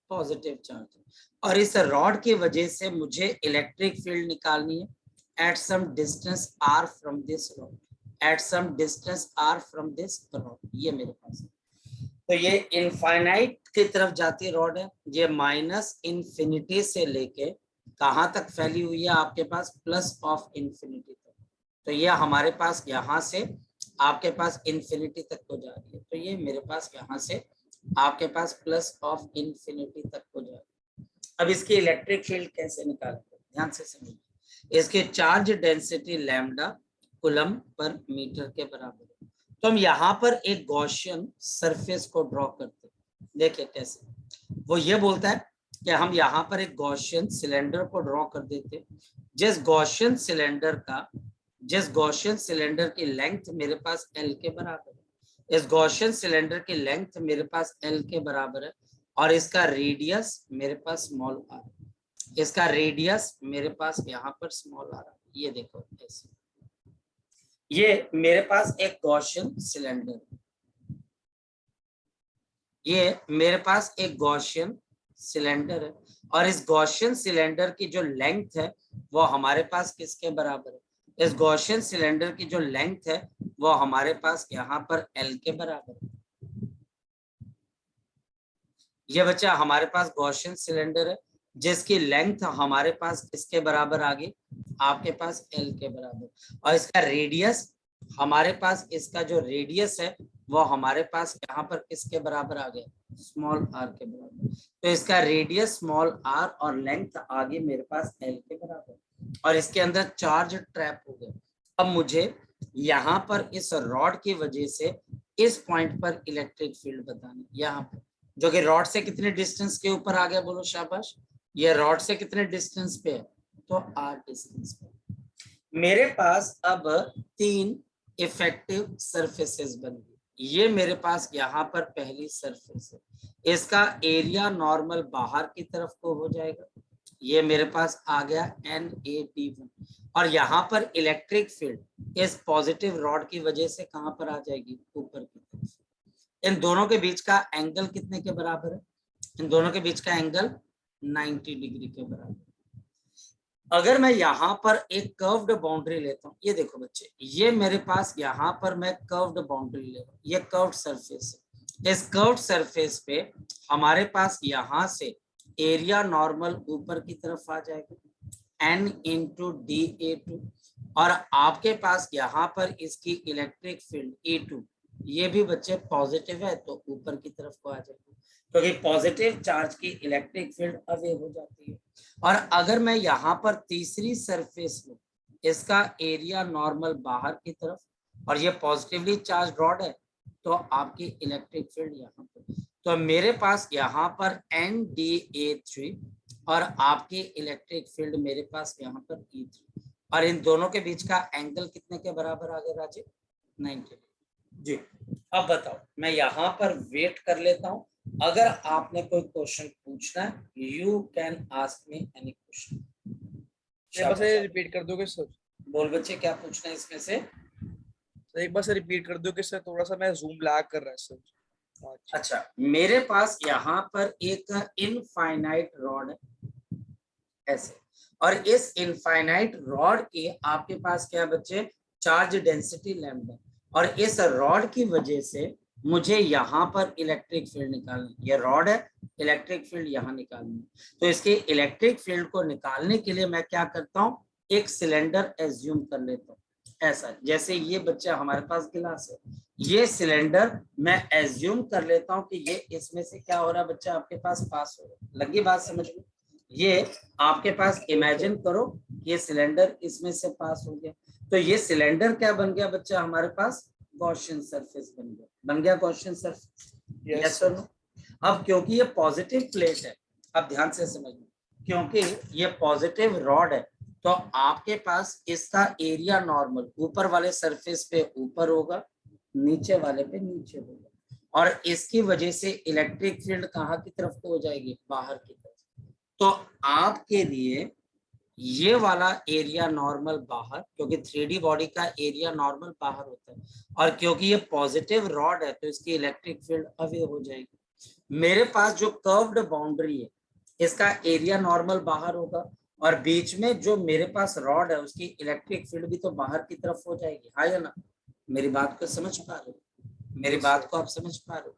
Speaker 1: पॉजिटिव चार्ज है और इस रॉड की वजह से मुझे इलेक्ट्रिक फील्ड निकालनी है, at some distance r from this rod, at some distance r from this rod, ये मेरे पास है। तो ये इनफाइनाइट की तरफ जाती रॉड है, ये माइनस इंफिनिटी से लेके कहाँ तक फैली हुई है आपके पास, प्लस ऑफ इंफिनिटी तक। तो ये हमारे पास यहाँ से आपके पास इंफिनिटी तक को जा रही है, तो ये मेरे पास यहाँ से आपके पास प्लस ऑफ इंफिनिटी तक को जा रही है। अब इसकी इलेक्ट्रिक फील्ड कैसे निकालेंगे, ध्यान से समझिए। इसके charge density lambda coulomb per metre के बराबर है। तो हम यहाँ पर एक गॉसियन सरफेस को ड्रॉ करते हैं, देखिए कैसे। वो ये बोलता है कि हम यहाँ पर एक गॉसियन सिलेंडर को ड्रॉ कर देते हैं, जिस गॉसियन सिलेंडर की लेंथ मेरे पास L के बराबर है, इस गॉसियन सिलेंडर की लेंथ मेरे पास L के बराबर है, और इसका रेडियस मेरे पास स्मॉल r है, इसका रेडियस मेरे पास यहाँ पर स्मॉल r है। ये देखो ऐसे, ये मेरे पास एक गॉसियन सिलेंडर है, ये मेरे पास एक गॉसियन सिलेंडर है, और इस गॉसियन सिलेंडर की जो लेंथ है वो हमारे पास किसके बराबर है, इस गॉसियन सिलेंडर की जो लेंथ है वो हमारे पास यहाँ पर L के बराबर है। ये बच्चा हमारे पास गॉसियन सिलेंडर है जिसकी लेंथ हमारे पास किसके बराबर आ गई, आपके पास L के बराबर, और इसका रेडियस हमारे पास, इसका जो रेडियस है वो हमारे पास यहाँ पर किसके बराबर आ गया, स्मॉल r के बराबर। तो इसका रेडियस स्मॉल r और लेंथ आ गई मेरे पास L के बराबर, और इसके अंदर चार्ज ट्रैप हो गया। अब मुझे यहाँ पर इस रॉड की वजह से इस पॉइंट पर इलेक्ट्रिक फील्ड बतानी, यहाँ पर जो कि रॉड से कितने डिस्टेंस के ऊपर आ गया, बोलो शाबाश। ये रॉड से कितने डिस्टेंस पे है, तो r डिस्टेंस पे। मेरे पास अब 3 इफेक्टिव सरफेसेस बन गई। ये मेरे पास यहाँ पर पहली सरफेस है, इसका एरिया नॉर्मल बाहर की तरफ को हो जाएगा, ये मेरे पास आ गया NaD1, और यहाँ पर इलेक्ट्रिक फील्ड इस पॉजिटिव रॉड की वजह से कहाँ पर आ जाएगी, ऊपर की तरफ। इन दोनों के बीच का एंगल कितने के बराबर है, इन दोनों के बीच का एंगल 90 डिग्री के बराबर। अगर मैं यहाँ पर एक कर्व्ड बाउंड्री लेता हूँ, ये देखो बच्चे, ये मेरे पास यहाँ पर मैं कर्व्ड बाउंड्री ले रहा हूँ, ये कर्व्ड सरफेस है। इस कर्व्ड सरफेस पे हमारे पास यहाँ से एरिया नॉर्मल ऊपर की तरफ आ जाएगा N × dA2, और आपके पास यहाँ पर इसकी इलेक्ट्रिक फील्ड E2, ये भी बच्चे पॉजिटिव है तो ऊपर की तरफ को आ जाएगी, क्योंकि पॉजिटिव चार्ज की इलेक्ट्रिक फील्ड अवे हो जाती है। और अगर मैं यहाँ पर तीसरी सरफेस लूं, इसका एरिया नॉर्मल बाहर की तरफ, और ये पॉजिटिवली चार्ज रॉड है, तो आपकी इलेक्ट्रिक फील्ड यहाँ पर, तो मेरे पास यहाँ पर NdA3 और आपकी इलेक्ट्रिक फील्ड मेरे पास यहाँ पर E3, और इन दोनों के बीच का एंगल कितने के बराबर आ गया राजीव, 90 जी। अब बताओ, मैं यहाँ पर वेट कर लेता हूँ, अगर आपने कोई क्वेश्चन पूछना है you can ask me any question.
Speaker 3: Repeat कर दोगे सर?
Speaker 1: बोल बच्चे, क्या पूछना है इसमें से?
Speaker 3: एक बार से रिपीट कर दोगे सर, थोड़ा सा मैं जूम लैग कर रहा है सर।
Speaker 1: अच्छा, मेरे पास यहाँ पर एक इनफाइनाइट रॉड है ऐसे, और इस इनफाइनाइट रॉड की आपके पास क्या बच्चे, चार्ज डेंसिटी लैम्डा, और इस रॉड की वजह से मुझे यहाँ पर इलेक्ट्रिक फील्ड निकालनी, ये रॉड है, इलेक्ट्रिक फील्ड यहाँ निकालनी। तो इसके इलेक्ट्रिक फील्ड को निकालने के लिए मैं क्या करता हूँ, एक सिलेंडर एज्यूम कर लेता हूँ ऐसा, जैसे ये बच्चा हमारे पास गिलास है, ये सिलेंडर मैं एज्यूम कर लेता हूँ कि ये इसमें से क्या हो रहा है बच्चा, आपके पास पास हो रहा है। लगी बात समझ में? ये आपके पास इमेजिन करो, ये सिलेंडर इसमें से पास हो गया, तो ये सिलेंडर क्या बन गया बच्चा, हमारे पास गॉसियन सरफेस बन गया गॉसियन सरफेस, यस और नो? अब क्योंकि ये पॉजिटिव प्लेट है, अब ध्यान से समझना, क्योंकि ये पॉजिटिव रॉड है, तो आपके पास इसका एरिया नॉर्मल ऊपर वाले सरफेस पे ऊपर होगा, नीचे वाले पे नीचे होगा, और इसकी वजह से इलेक्ट्रिक फील्ड कहाँ की तरफ को हो जाएगी, बाहर की तरफ। तो आपके लिए ये वाला एरिया नॉर्मल बाहर, क्योंकि 3D बॉडी का एरिया नॉर्मल बाहर होता है, और क्योंकि ये पॉजिटिव रॉड है तो इसकी इलेक्ट्रिक फील्ड अवे हो जाएगी। मेरे पास जो कर्व्ड बाउंड्री है, इसका एरिया नॉर्मल बाहर होगा, और बीच में जो मेरे पास रॉड है उसकी इलेक्ट्रिक फील्ड भी तो बाहर की तरफ हो जाएगी, हाँ या ना? मेरी बात को समझ पा रहे हो? मेरी बात को आप समझ पा रहे हो?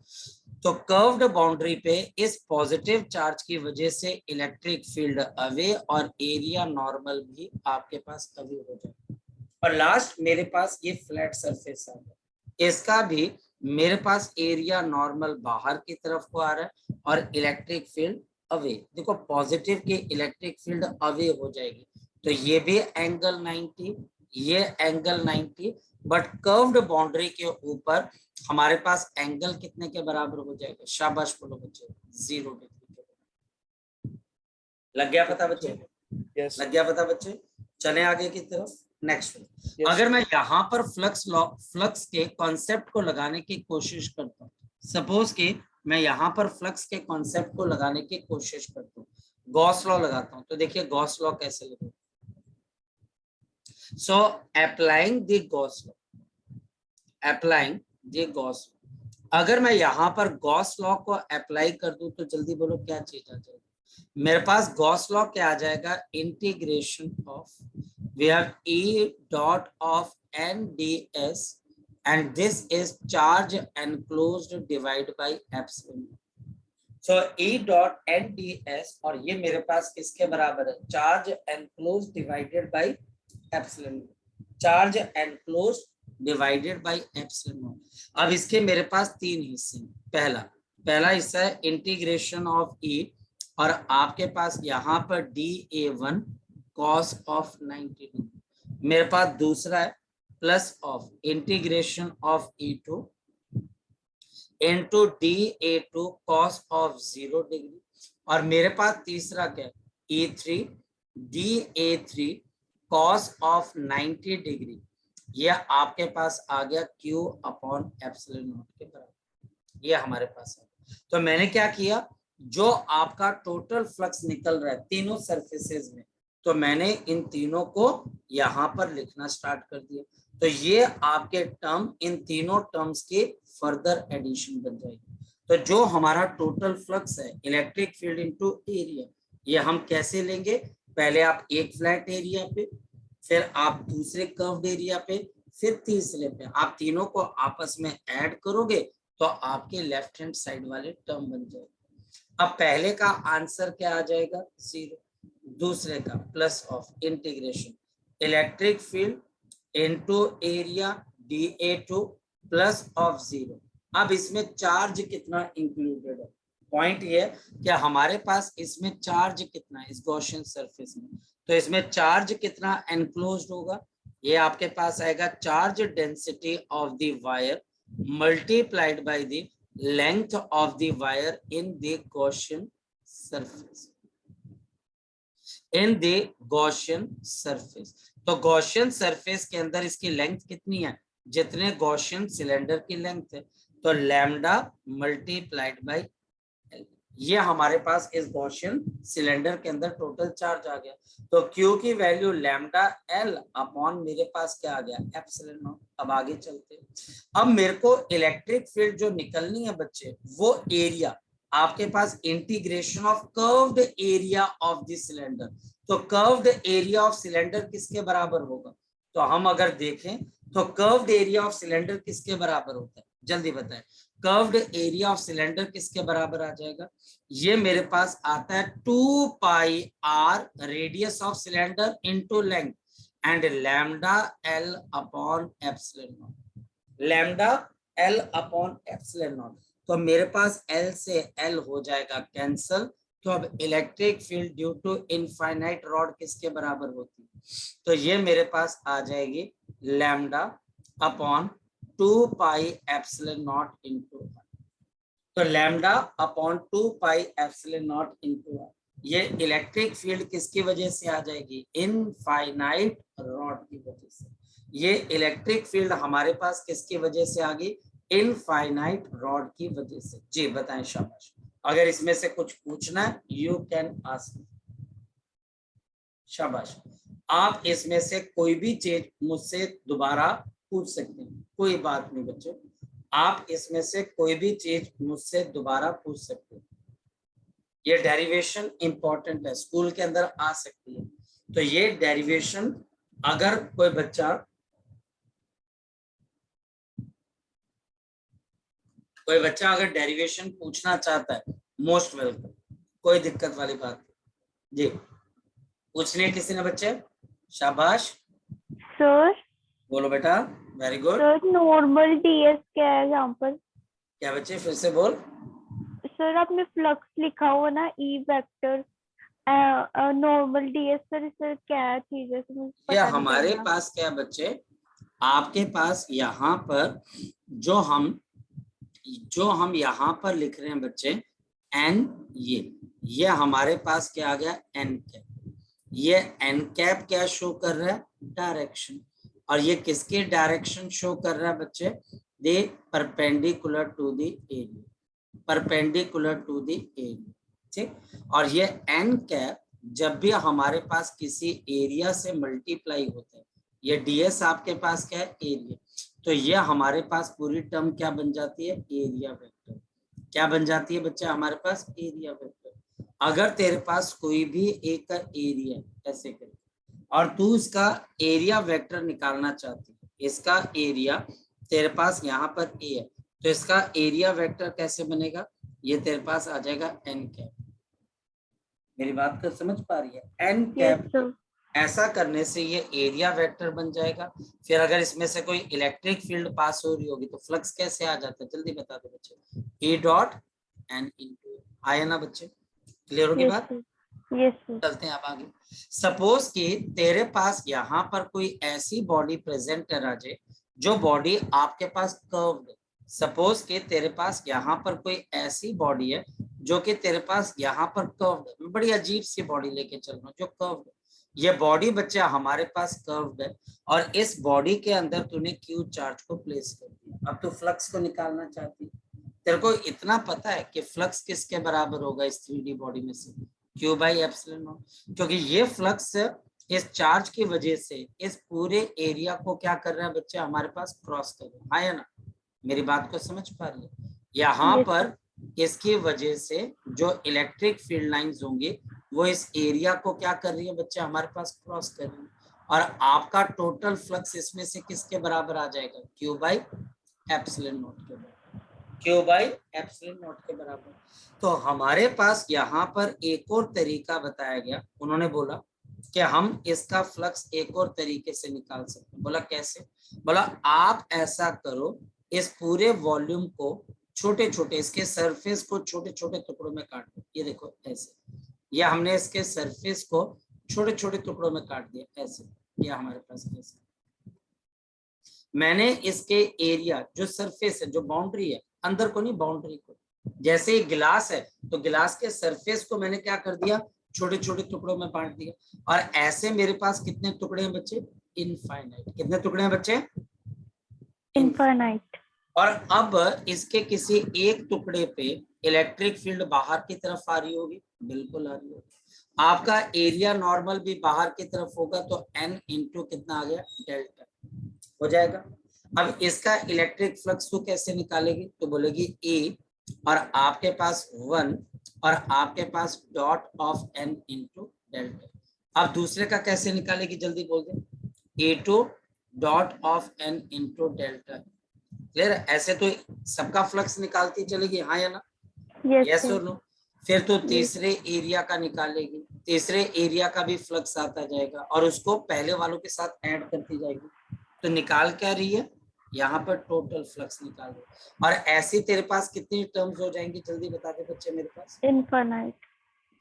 Speaker 1: तो कर्व्ड बाउंड्री पे इस पॉजिटिव चार्ज की वजह से इलेक्ट्रिक फील्ड अवे और एरिया नॉर्मल भी आपके पास अवे हो जाएगा। और लास्ट मेरे पास ये फ्लैट सरफेस आ गया, इसका भी मेरे पास एरिया नॉर्मल बाहर की तरफ को आ रहा है और इलेक्ट्रिक फील्ड अवे। देखो पॉजिटिव की इलेक्ट्रिक फील्ड अवे हो जाएगी, तो ये भी एंगल 90, ये एंगल 90, बट कर्व्ड बाउंड्री के ऊपर हमारे पास एंगल कितने के बराबर हो जाएगा? शाबाश बोलो बच्चे, 0 डिग्री के बराबर। लग गया पता बच्चे?
Speaker 3: यस
Speaker 1: लग गया पता बच्चे? चले आगे की तरफ। Next
Speaker 3: yes.
Speaker 1: अगर मैं यहाँ पर फ्लक्स के कॉन्सेप्ट को लगाने की कोशिश करता हूँ, सपोज कि मैं यहाँ पर फ्लक्स के कॉन्सेप्ट को लगाने की कोशिश करता हूँ, गॉस लॉ लगाता हूँ, तो देखिए गॉस लॉ कैसे लगेगा। So applying the Gauss law, applying the Gauss law, अगर मैं यहाँ पर गॉस लॉ को अप्लाई कर दूं तो जल्दी बोलो क्या चीज आ जाएगी? मेरे पास गॉस लॉ क्या आ जाएगा? Integration of, we have E dot of NDS and this is charge enclosed divided by epsilon. So E dot NDS और ये मेरे पास किसके बराबर है? Charge enclosed divided by epsilon, charge enclosed divided by epsilon। अब इसके मेरे पास तीन हिस्से हैं। पहला हिस्सा है इंटीग्रेशन ऑफ E और आपके पास यहाँ पर dA1 cos of 90 डिग्री। मेरे पास दूसरा है plus of integration of E2 into dA2 cos of 0 degree, और मेरे पास तीसरा क्या है? E3 dA3 cos of 90 degree. ये आपके पास आ गया Q अपॉन एप्सिलॉन नॉट के बराबर, ये हमारे पास है। तो मैंने क्या किया, जो आपका टोटल फ्लक्स निकल रहा है तीनों सरफेसेस में, तो मैंने इन तीनों को यहाँ पर लिखना स्टार्ट कर दिया। तो ये आपके टर्म, इन तीनों टर्म्स की फर्दर एडिशन बन जाएगी। तो जो हमारा टोटल फ्लक्स है इलेक्ट्रिक फील्ड इनटू एरिया, ये हम कैसे लेंगे? पहले आप एक फ्लैट एरिया पे, फिर आप दूसरे कर्व्ड एरिया पे, फिर तीसरे पे, आप तीनों को आपस में ऐड करोगे तो आपके लेफ्ट हैंड साइड वाले टर्म बन जाएंगे। अब पहले का आंसर क्या आ जाएगा? 0, दूसरे का plus of integration electric field into area dA2 plus of 0। अब इसमें चार्ज कितना इंक्लूडेड है? पॉइंट ये कि हमारे पास इसमें चार्ज कितना है इस गॉसियन सरफेस में, तो इसमें चार्ज कितना एनक्लोज्ड होगा? ये आपके पास आएगा charge density of the wire multiplied by the length of the wire in the Gaussian surface, in the Gaussian surface. तो गॉसियन सरफेस के अंदर इसकी लेंथ कितनी है? जितने गॉसियन सिलेंडर की लेंथ है, तो लैम्डा मल्टीप्लाइड बाय एल। ये हमारे पास इस गॉसियन सिलेंडर के अंदर टोटल चार्ज आ गया। तो Q की वैल्यू लैम्डा एल अपॉन मेरे पास क्या आ गया? Epsilon not. अब आगे चलते हैं। अब मेरे को इलेक्ट्रिक फील्ड जो निकलनी है बच्चे, वो एरिया आपके पास integration of curved area of the cylinder. तो कर्व्ड एरिया ऑफ सिलेंडर किसके बराबर होगा? तो हम अगर देखें तो कर्व्ड एरिया ऑफ सिलेंडर किसके बराबर होता है? जल्दी बताएं, कर्व्ड एरिया ऑफ सिलेंडर किसके बराबर आ जाएगा? ये मेरे पास आता है 2 पाई r radius of cylinder into length and lambda l upon epsilon not, lambda l upon epsilon not. तो मेरे पास L से L हो जाएगा कैंसल। तो अब electric field due to infinite rod किसके बराबर होती है? तो ये मेरे पास आ जाएगी लैम्डा अपॉन 2 पाई एप्सिलॉन नॉट इनटू r। तो लैम्डा अपॉन 2 पाई एप्सिलॉन नॉट इनटू r, ये इलेक्ट्रिक फील्ड किसकी वजह से आ जाएगी? इनफाइनाइट रॉड की वजह से। ये इलेक्ट्रिक फील्ड हमारे पास किसकी वजह से आ गई? इनफाइनाइट रॉड की वजह से। जी बताएं, शाबाश। अगर इसमें से कुछ पूछना है यू कैन आस्क, शाबाश। आप इसमें से कोई भी चीज मुझसे दोबारा पूछ सकते हैं, कोई बात नहीं बच्चों, आप इसमें से कोई भी चीज मुझसे दोबारा पूछ सकते हैं। ये डेरिवेशन इंपॉर्टेंट है, स्कूल के अंदर आ सकती है। तो ये डेरिवेशन अगर कोई बच्चा अगर डेरिवेशन पूछना चाहता है, मोस्ट वेलकम, कोई दिक्कत वाली बात नहीं जी। पूछने किसी ने बच्चे? शाबाश,
Speaker 2: सर
Speaker 1: बोलो बेटा, very good.
Speaker 2: Sir normal DS क्या है यहाँ पर?
Speaker 1: क्या बच्चे, फिर से बोल।
Speaker 2: सर आपने फ्लक्स लिखा हुआ ना, E vector normal DS, sir sir क्या चीज है? सर मुझे
Speaker 1: ये
Speaker 2: पता नहीं
Speaker 1: हमारे
Speaker 2: चल रहा।
Speaker 1: पास क्या है बच्चे, आपके पास यहाँ पर जो हम यहाँ पर लिख रहे हैं बच्चे एन, ये हमारे पास क्या आ गया, एन कैप। ये एन कैप क्या शो कर रहा है, डायरेक्शन। और ये किसके डायरेक्शन शो कर रहा है बच्चे, दे perpendicular to the area, perpendicular to the area, ठीक। और ये एन कैप जब भी हमारे पास किसी एरिया से मल्टीप्लाई होता है, ये डीएस आपके पास क्या है, एरिया, तो ये हमारे पास पूरी टर्म क्या बन जाती है, एरिया वेक्टर। क्या बन जाती है बच्चा हमारे पास, एरिया वेक्टर। अगर तेरे पास कोई भी एक का एरिया ऐसे करके और तू इसका एरिया वेक्टर निकालना चाहती है, इसका एरिया तेरे पास यहाँ पर ए है, तो इसका एरिया वेक्टर कैसे बनेगा, ये तेरे पास आ जाएगा एन कैप। मेरी बात को समझ पा रही है, एन कैप।
Speaker 2: सर
Speaker 1: ऐसा करने से ये एरिया वेक्टर बन जाएगा। फिर अगर इसमें से कोई इलेक्ट्रिक फील्ड पास हो रही होगी तो फ्लक्स कैसे आ जाता है, जल्दी बता दो बच्चे, E डॉट एन इंटू, आया ना बच्चे, क्लियर होगी बात?
Speaker 2: Yes sir.
Speaker 1: चलते हैं अब आगे। सपोज कि तेरे पास यहाँ पर कोई ऐसी बॉडी प्रेजेंट है राजे, जो बॉडी आपके पास कर्व्ड है। सपोज कि तेरे पास यहाँ पर कोई ऐसी बॉडी है जो कि तेरे पास यहाँ पर कर्व्ड है, बड़ी अजीब सी बॉडी लेके चल रहा हूँ जो कर्व्ड है। ये बॉडी बच्चा हमारे पास कर्व्ड है और इस बॉडी के अंदर तूने क्यू चार्ज को प्लेस कर दिया। अब तू फ्लक्स को निकालना चाहती, तेरे को इतना पता है कि फ्लक्स किसके बराबर होगा इस 3D बॉडी में से, क्यू बाई एप्सिलॉन नॉट, क्योंकि ये फ्लक्स इस चार्ज की वजह से इस पूरे एरिया को क्या कर रहा है बच्चे हमारे पास, क्रॉस कर रहा है ना? मेरी बात को समझ पा रही है? यहाँ पर इसकी वजह से जो इलेक्ट्रिक फील्ड लाइंस होंगी वो इस एरिया को क्या कर रही है बच्चे हमारे पास, क्रॉस कर रही है। और आपका टोटल फ्लक्स इसमें से किसके बराबर आ जाएगा, क्यू बाई एप्सिलॉन नॉट के बराबर, क्यू बाई एप्सिलॉन नॉट के बराबर। तो हमारे पास यहाँ पर एक और तरीका बताया गया, उन्होंने बोला कि हम इसका फ्लक्स एक और तरीके से निकाल सकते हैं। बोला कैसे? बोला आप ऐसा करो, इस पूरे वॉल्यूम को छोटे छोटे, इसके सरफेस को छोटे छोटे टुकड़ों में काट दो। ये देखो ऐसे, या हमने इसके सरफेस को छोटे छोटे टुकड़ों में काट दिया ऐसे, या हमारे पास कैसे, मैंने इसके एरिया जो सरफेस है, जो बाउंड्री है, अंदर को नहीं बाउंड्री को, जैसे गिलास है तो गिलास के सरफेस को मैंने क्या कर दिया, छोटे छोटे टुकड़ों में बांट दिया। और ऐसे मेरे पास कितने टुकड़े हैं बच्चे, इनफाइनाइट। कितने टुकड़े हैं बच्चे,
Speaker 2: इनफाइनाइट।
Speaker 1: और अब इसके किसी एक टुकड़े पे इलेक्ट्रिक फील्ड बाहर की तरफ आ रही होगी, बिल्कुल आ रही होगी। आपका एरिया नॉर्मल भी बाहर की तरफ होगा, तो एन इंटू कितना आ गया, डेल्टा हो जाएगा। अब इसका इलेक्ट्रिक फ्लक्स तो कैसे निकालेगी, तो बोलेगी ए, और आपके पास 1 और आपके पास dot of N into delta. अब दूसरे का कैसे निकालेगी, जल्दी बोल दे, A two dot of N into delta. Clear? ऐसे तो सबका फ्लक्स निकालती चलेगी, हाँ या ना, यस और नो। फिर तो तीसरे एरिया का निकालेगी, तीसरे एरिया का भी फ्लक्स आता जाएगा और उसको पहले वालों के साथ ऐड करती जाएगी। तो निकाल क्या रही है, यहाँ पर टोटल फ्लक्स निकाल रही। और ऐसी तेरे पास कितनी टर्म्स हो जाएंगी, जल्दी बता दे बच्चे मेरे पास,
Speaker 2: इनफाइनाइट।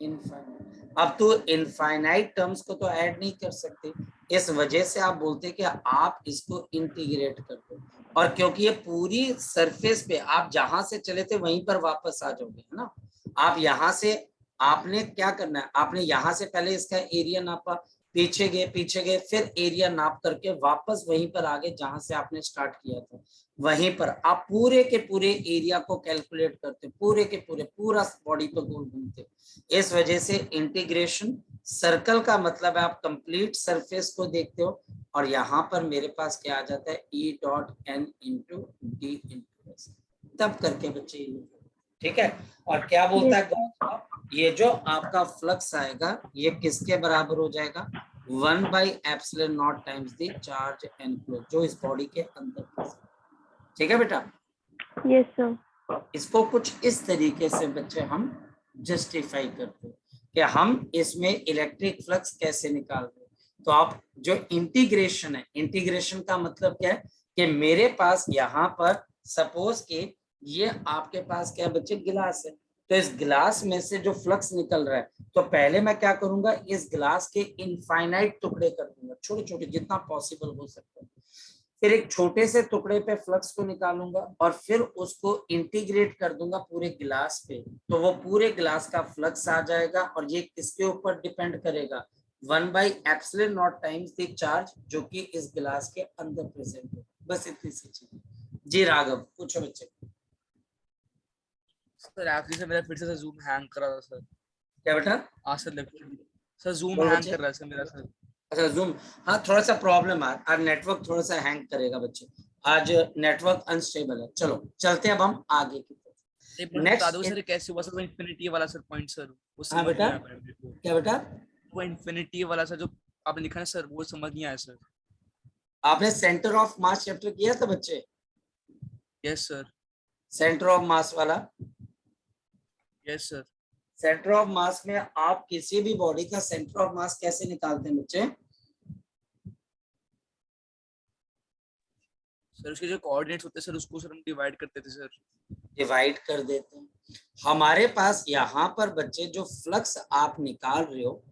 Speaker 1: इनफाइनाइट। अब तो इनफाइनाइट टर्म्स को तो ऐड नहीं कर सकते, इस वजह से आप बोलते कि आप इसको इंटीग्रेट कर दो। और क्योंकि ये पूरी सरफेस पे आप जहां से चले थे वहीं पर वापस आ जाओगे, है ना। आप यहाँ से, आपने क्या करना है, आपने यहाँ से पहले इसका एरिया नापा, पीछे गए, फिर एरिया नाप करके वापस वहीं पर आ गए जहां से आपने स्टार्ट किया था। वहीं पर आप पूरे के पूरे एरिया को कैलकुलेट करते, पूरे के पूरे, पूरा बॉडी पे गोल घूमते। इस वजह से इंटीग्रेशन सर्कल का मतलब है आप कंप्लीट सरफेस को देखते हो। और यहाँ पर मेरे पास क्या आ जाता है, E dot N into D into S. तब करके बच्चे ठीक है। और क्या बोलता
Speaker 2: Yes.
Speaker 1: है गॉस लॉ, ये जो आपका फ्लक्स आएगा ये किसके बराबर हो जाएगा, 1/ε0 टाइम्स द चार्ज एनक्लोज, जो इस बॉडी के अंदर present। ठीक है बेटा,
Speaker 2: Yes, sir.
Speaker 1: इसको कुछ इस तरीके से बच्चे हम जस्टिफाई करते हैं कि हम इसमें इलेक्ट्रिक फ्लक्स कैसे निकाल रहे हैं। तो आप जो इंटीग्रेशन है, इंटीग्रेशन का मतलब क्या है कि मेरे पास यहाँ पर सपोज कि ये आपके पास क्या बच्चे गिलास है, तो इस गिलास में से जो फ्लक्स निकल रहा है, तो पहले मैं क्या करूंगा, इस गिलास के इनफाइनाइट टुकड़े कर दूंगा, छोटे छोटे जितना पॉसिबल हो सकता है। फिर एक छोटे से टुकड़े पे फ्लक्स को निकालूंगा और फिर उसको इंटीग्रेट कर दूंगा पूरे गिलास पे, तो वो पूरे गिलास का फ्लक्स आ जाएगा। और ये किसके ऊपर डिपेंड करेगा, 1/ε0 टाइम्स द चार्ज, जो कि इस गिलास के अंदर प्रेजेंट है। बस इतनी सी चीज। जी राघव पूछो बच्चे।
Speaker 3: सर एक्चुअली सर मेरा फिर से जूम हैंग कर रहा था सर।
Speaker 1: क्या बेटा,
Speaker 3: आज सर लेक्चर सर जूम
Speaker 1: बोलो
Speaker 3: हैंग
Speaker 1: बच्चे।
Speaker 3: कर रहा है सर मेरा सर।
Speaker 1: अच्छा जूम, हाँ थोड़ा सा प्रॉब्लम है आज, नेटवर्क थोड़ा सा हैंग करेगा बच्चे, आज नेटवर्क अनस्टेबल है। चलो चलते हैं अब हम आगे की तरफ।
Speaker 3: एक बार बता दो सर ये कैसे हुआ सर, वो इन्फिनिटी वाला सर पॉइंट सर, वो
Speaker 1: हाँ
Speaker 3: समझ
Speaker 1: बेटा,
Speaker 3: नहीं आया मेरे को।
Speaker 1: क्या बेटा,
Speaker 3: वो इन्फिनिटी वाला सर जो आपने लिखा है सर, वो समझ नहीं आया सर।
Speaker 1: आपने सेंटर ऑफ मास चैप्टर किया था बच्चे,
Speaker 3: yes sir.
Speaker 1: Centre of mass वाला।
Speaker 3: Yes sir.
Speaker 1: Centre of mass में आप किसी भी बॉडी का सेंटर ऑफ मास कैसे निकालते हैं बच्चे,
Speaker 3: सर उसके जो कोऑर्डिनेट्स होते हैं सर उसको सर हम डिवाइड करते थे सर।
Speaker 1: डिवाइड कर देते हैं। हमारे पास यहाँ पर बच्चे जो फ्लक्स आप निकाल रहे हो,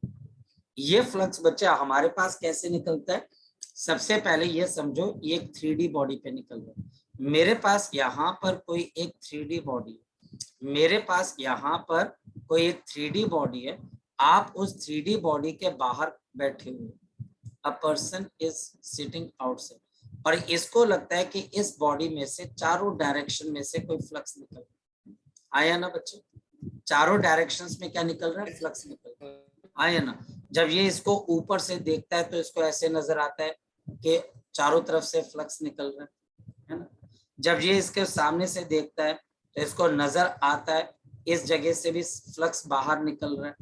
Speaker 1: ये फ्लक्स बच्चे हमारे पास कैसे निकलता है, सबसे पहले ये समझो ये एक 3D बॉडी पे निकल रहा है। मेरे पास यहाँ पर कोई एक 3D बॉडी है, मेरे पास यहाँ पर कोई एक 3D बॉडी है, आप उस 3D बॉडी के बाहर बैठे हुए, a person is sitting outside, और इसको लगता है कि इस बॉडी में से चारों डायरेक्शन में से कोई फ्लक्स निकल रहा है। आया ना बच्चे, चारों डायरेक्शंस में क्या निकल रहा है, फ्लक्स निकल रहा है। आया ना, जब ये इसको ऊपर से देखता है तो इसको ऐसे नजर आता है कि चारों तरफ से फ्लक्स निकल रहा है ना। जब ये इसके सामने से देखता है तो इसको नजर आता है इस जगह से भी फ्लक्स बाहर निकल रहा है,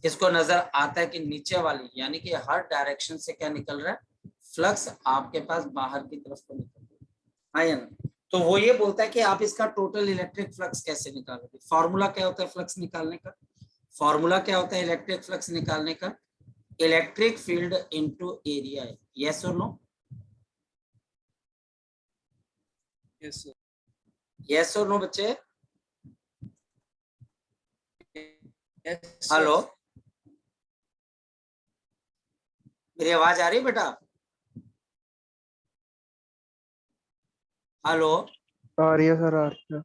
Speaker 1: इसको नजर आता है कि नीचे वाली यानी कि हर डायरेक्शन से क्या निकल रहा है, फ्लक्स आपके पास बाहर की तरफ को निकल रहा है। आया ना, तो वो ये बोलता है कि आप इसका टोटल इलेक्ट्रिक फ्लक्स कैसे निकालोगे। फॉर्मूला क्या होता है फ्लक्स निकालने का, फॉर्मूला क्या होता है इलेक्ट्रिक फ्लक्स निकालने का, इलेक्ट्रिक फील्ड इनटू एरिया है। यस और नो,
Speaker 3: यस सर।
Speaker 1: यस और नो बच्चे,
Speaker 3: यस
Speaker 1: हेलो मेरी आवाज आ रही है बेटा, हेलो।
Speaker 5: आ रही है सर, आ रही है।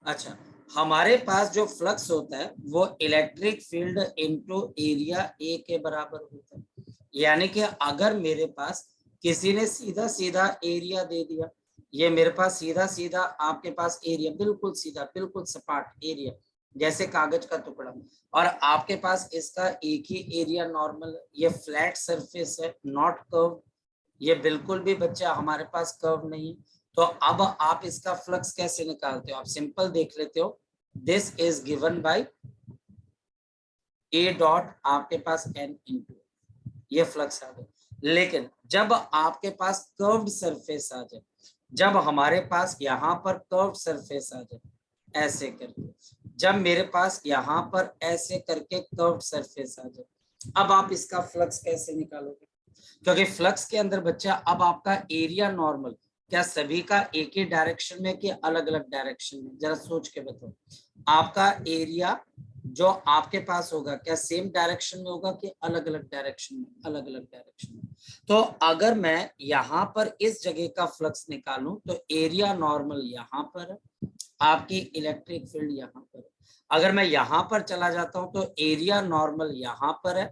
Speaker 1: अच्छा, हमारे पास जो फ्लक्स होता है वो electric field into area A के बराबर होता है। यानी कि अगर मेरे पास किसी ने सीधा सीधा एरिया दे दिया, ये मेरे पास सीधा सीधा आपके पास एरिया बिल्कुल सीधा बिल्कुल सपाट एरिया जैसे कागज का टुकड़ा, और आपके पास इसका एक ही एरिया नॉर्मल, ये फ्लैट सरफेस है नॉट कर्व, ये बिल्कुल भी बच्चा हमारे पास कर्व नहीं। तो अब आप इसका फ्लक्स कैसे निकालते हो, आप सिंपल देख लेते हो, this is given by A dot आपके पास एन इंटू, ये फ्लक्स आ गया। लेकिन जब आपके पास कर्व्ड सरफेस आ जाए, जब हमारे पास यहाँ पर कर्व्ड सरफेस आ जाए ऐसे करके, जब मेरे पास यहाँ पर ऐसे करके कर्व्ड सरफेस आ जाए, अब आप इसका फ्लक्स कैसे निकालोगे, क्योंकि फ्लक्स के अंदर बच्चा अब आपका एरिया नॉर्मल क्या सभी का एक ही डायरेक्शन में कि अलग अलग डायरेक्शन में, जरा सोच के बताओ। आपका एरिया जो आपके पास होगा क्या सेम डायरेक्शन में होगा कि अलग अलग डायरेक्शन में, अलग अलग डायरेक्शन में। तो अगर मैं यहाँ पर इस जगह का फ्लक्स निकालूं तो एरिया नॉर्मल यहाँ पर है, आपकी इलेक्ट्रिक फील्ड यहाँ पर है। अगर मैं यहाँ पर चला जाता हूं तो एरिया नॉर्मल यहाँ पर है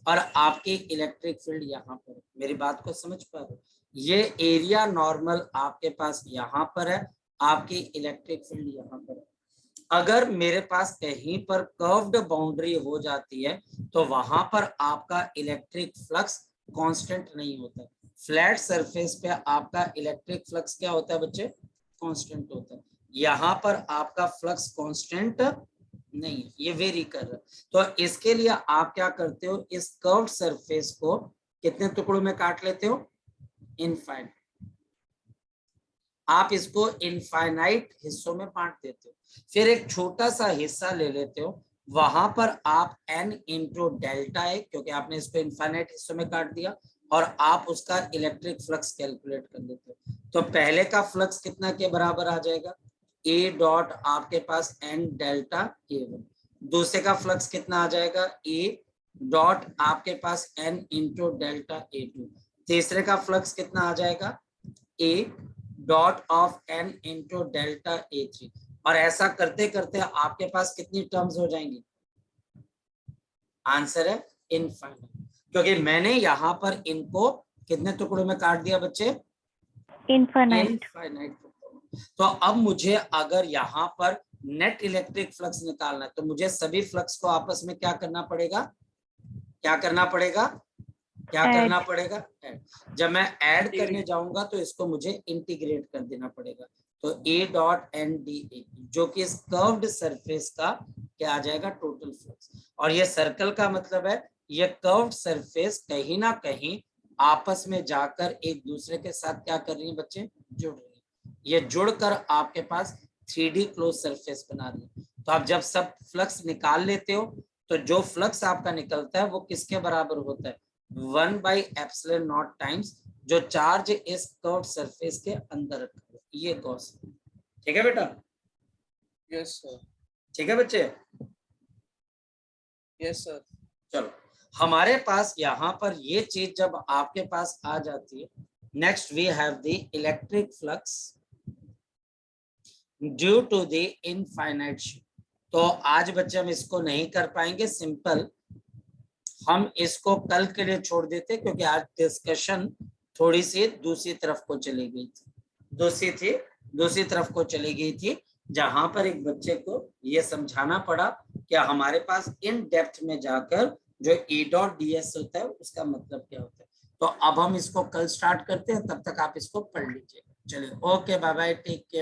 Speaker 1: और आपकी इलेक्ट्रिक फील्ड यहाँ पर है। मेरी बात को समझ पा रहे हो, ये एरिया नॉर्मल आपके पास यहाँ पर है, आपकी इलेक्ट्रिक फील्ड यहाँ पर है। अगर मेरे पास कहीं पर कर्व्ड बाउंड्री हो जाती है तो वहां पर आपका इलेक्ट्रिक फ्लक्स कांस्टेंट नहीं होता है। फ्लैट सरफेस पे आपका इलेक्ट्रिक फ्लक्स क्या होता है बच्चे, कांस्टेंट होता है। यहाँ पर आपका फ्लक्स कांस्टेंट नहीं है, ये वेरी कर रहा है। तो इसके लिए आप क्या करते हो, इस कर्व्ड सरफेस को कितने टुकड़ों में काट लेते हो, इनफाइनाइट। आप इसको इनफाइनाइट हिस्सों में बांट देते हो, फिर एक छोटा सा हिस्सा ले लेते हो, वहां पर आप n इंटू डेल्टा है, क्योंकि आपने इसको इनफाइनाइट हिस्सों में काट दिया, और आप उसका इलेक्ट्रिक फ्लक्स कैलकुलेट कर लेते हो। तो पहले का फ्लक्स कितना के बराबर आ जाएगा, ए डॉट आपके पास n डेल्टा A1। दूसरे का फ्लक्स कितना आ जाएगा, ए डॉट आपके पास n इंटू डेल्टा A2। तीसरे का फ्लक्स कितना आ जाएगा, ए dot of n into delta A3। और ऐसा करते करते आपके पास कितनी टर्म्स हो जाएंगी, आंसर है इनफाइनाइट, क्योंकि मैंने यहाँ पर इनको कितने टुकड़ों में काट दिया बच्चे,
Speaker 2: इनफाइनाइट।
Speaker 1: इनफाइनाइट टुकड़ों में। तो अब मुझे अगर यहाँ पर नेट इलेक्ट्रिक फ्लक्स निकालना है, तो मुझे सभी फ्लक्स को आपस में क्या करना पड़ेगा, क्या करना पड़ेगा, क्या
Speaker 2: Add.
Speaker 1: करना पड़ेगा, ऐड। जब मैं ऐड करने जाऊंगा तो इसको मुझे इंटीग्रेट कर देना पड़ेगा। तो A dot N D A, जो कि इस कर्व्ड सरफेस का क्या आ जाएगा, टोटल फ्लक्स। और ये सर्कल का मतलब है ये कर्व्ड सरफेस कहीं ना कहीं आपस में जाकर एक दूसरे के साथ क्या कर रही है बच्चे, जुड़ रही है। ये जुड़कर आपके पास 3D क्लोज सरफेस बना रही है। तो आप जब सब फ्लक्स निकाल लेते हो तो जो फ्लक्स आपका निकलता है वो किसके बराबर होता है, 1/ε0 टाइम्स जो चार्ज इस कर्व्ड सरफेस के अंदर रखा है, ये गॉस। ठीक है बेटा,
Speaker 3: यस सर,
Speaker 1: ठीक है बच्चे,
Speaker 3: यस सर।
Speaker 1: चलो हमारे पास यहाँ पर ये चीज जब आपके पास आ जाती है, next we have the electric flux due to the infinite shift. तो आज बच्चे हम इसको नहीं कर पाएंगे, सिंपल हम इसको कल के लिए छोड़ देते, क्योंकि आज डिस्कशन थोड़ी सी दूसरी तरफ को चली गई थी, दूसरी तरफ को चली गई थी, जहां पर एक बच्चे को ये समझाना पड़ा कि हमारे पास इन डेप्थ में जाकर जो E डॉट ds होता है उसका मतलब क्या होता है। तो अब हम इसको कल स्टार्ट करते हैं, तब तक आप इसको पढ़ लीजिए। चलिए, okay, bye bye, take care.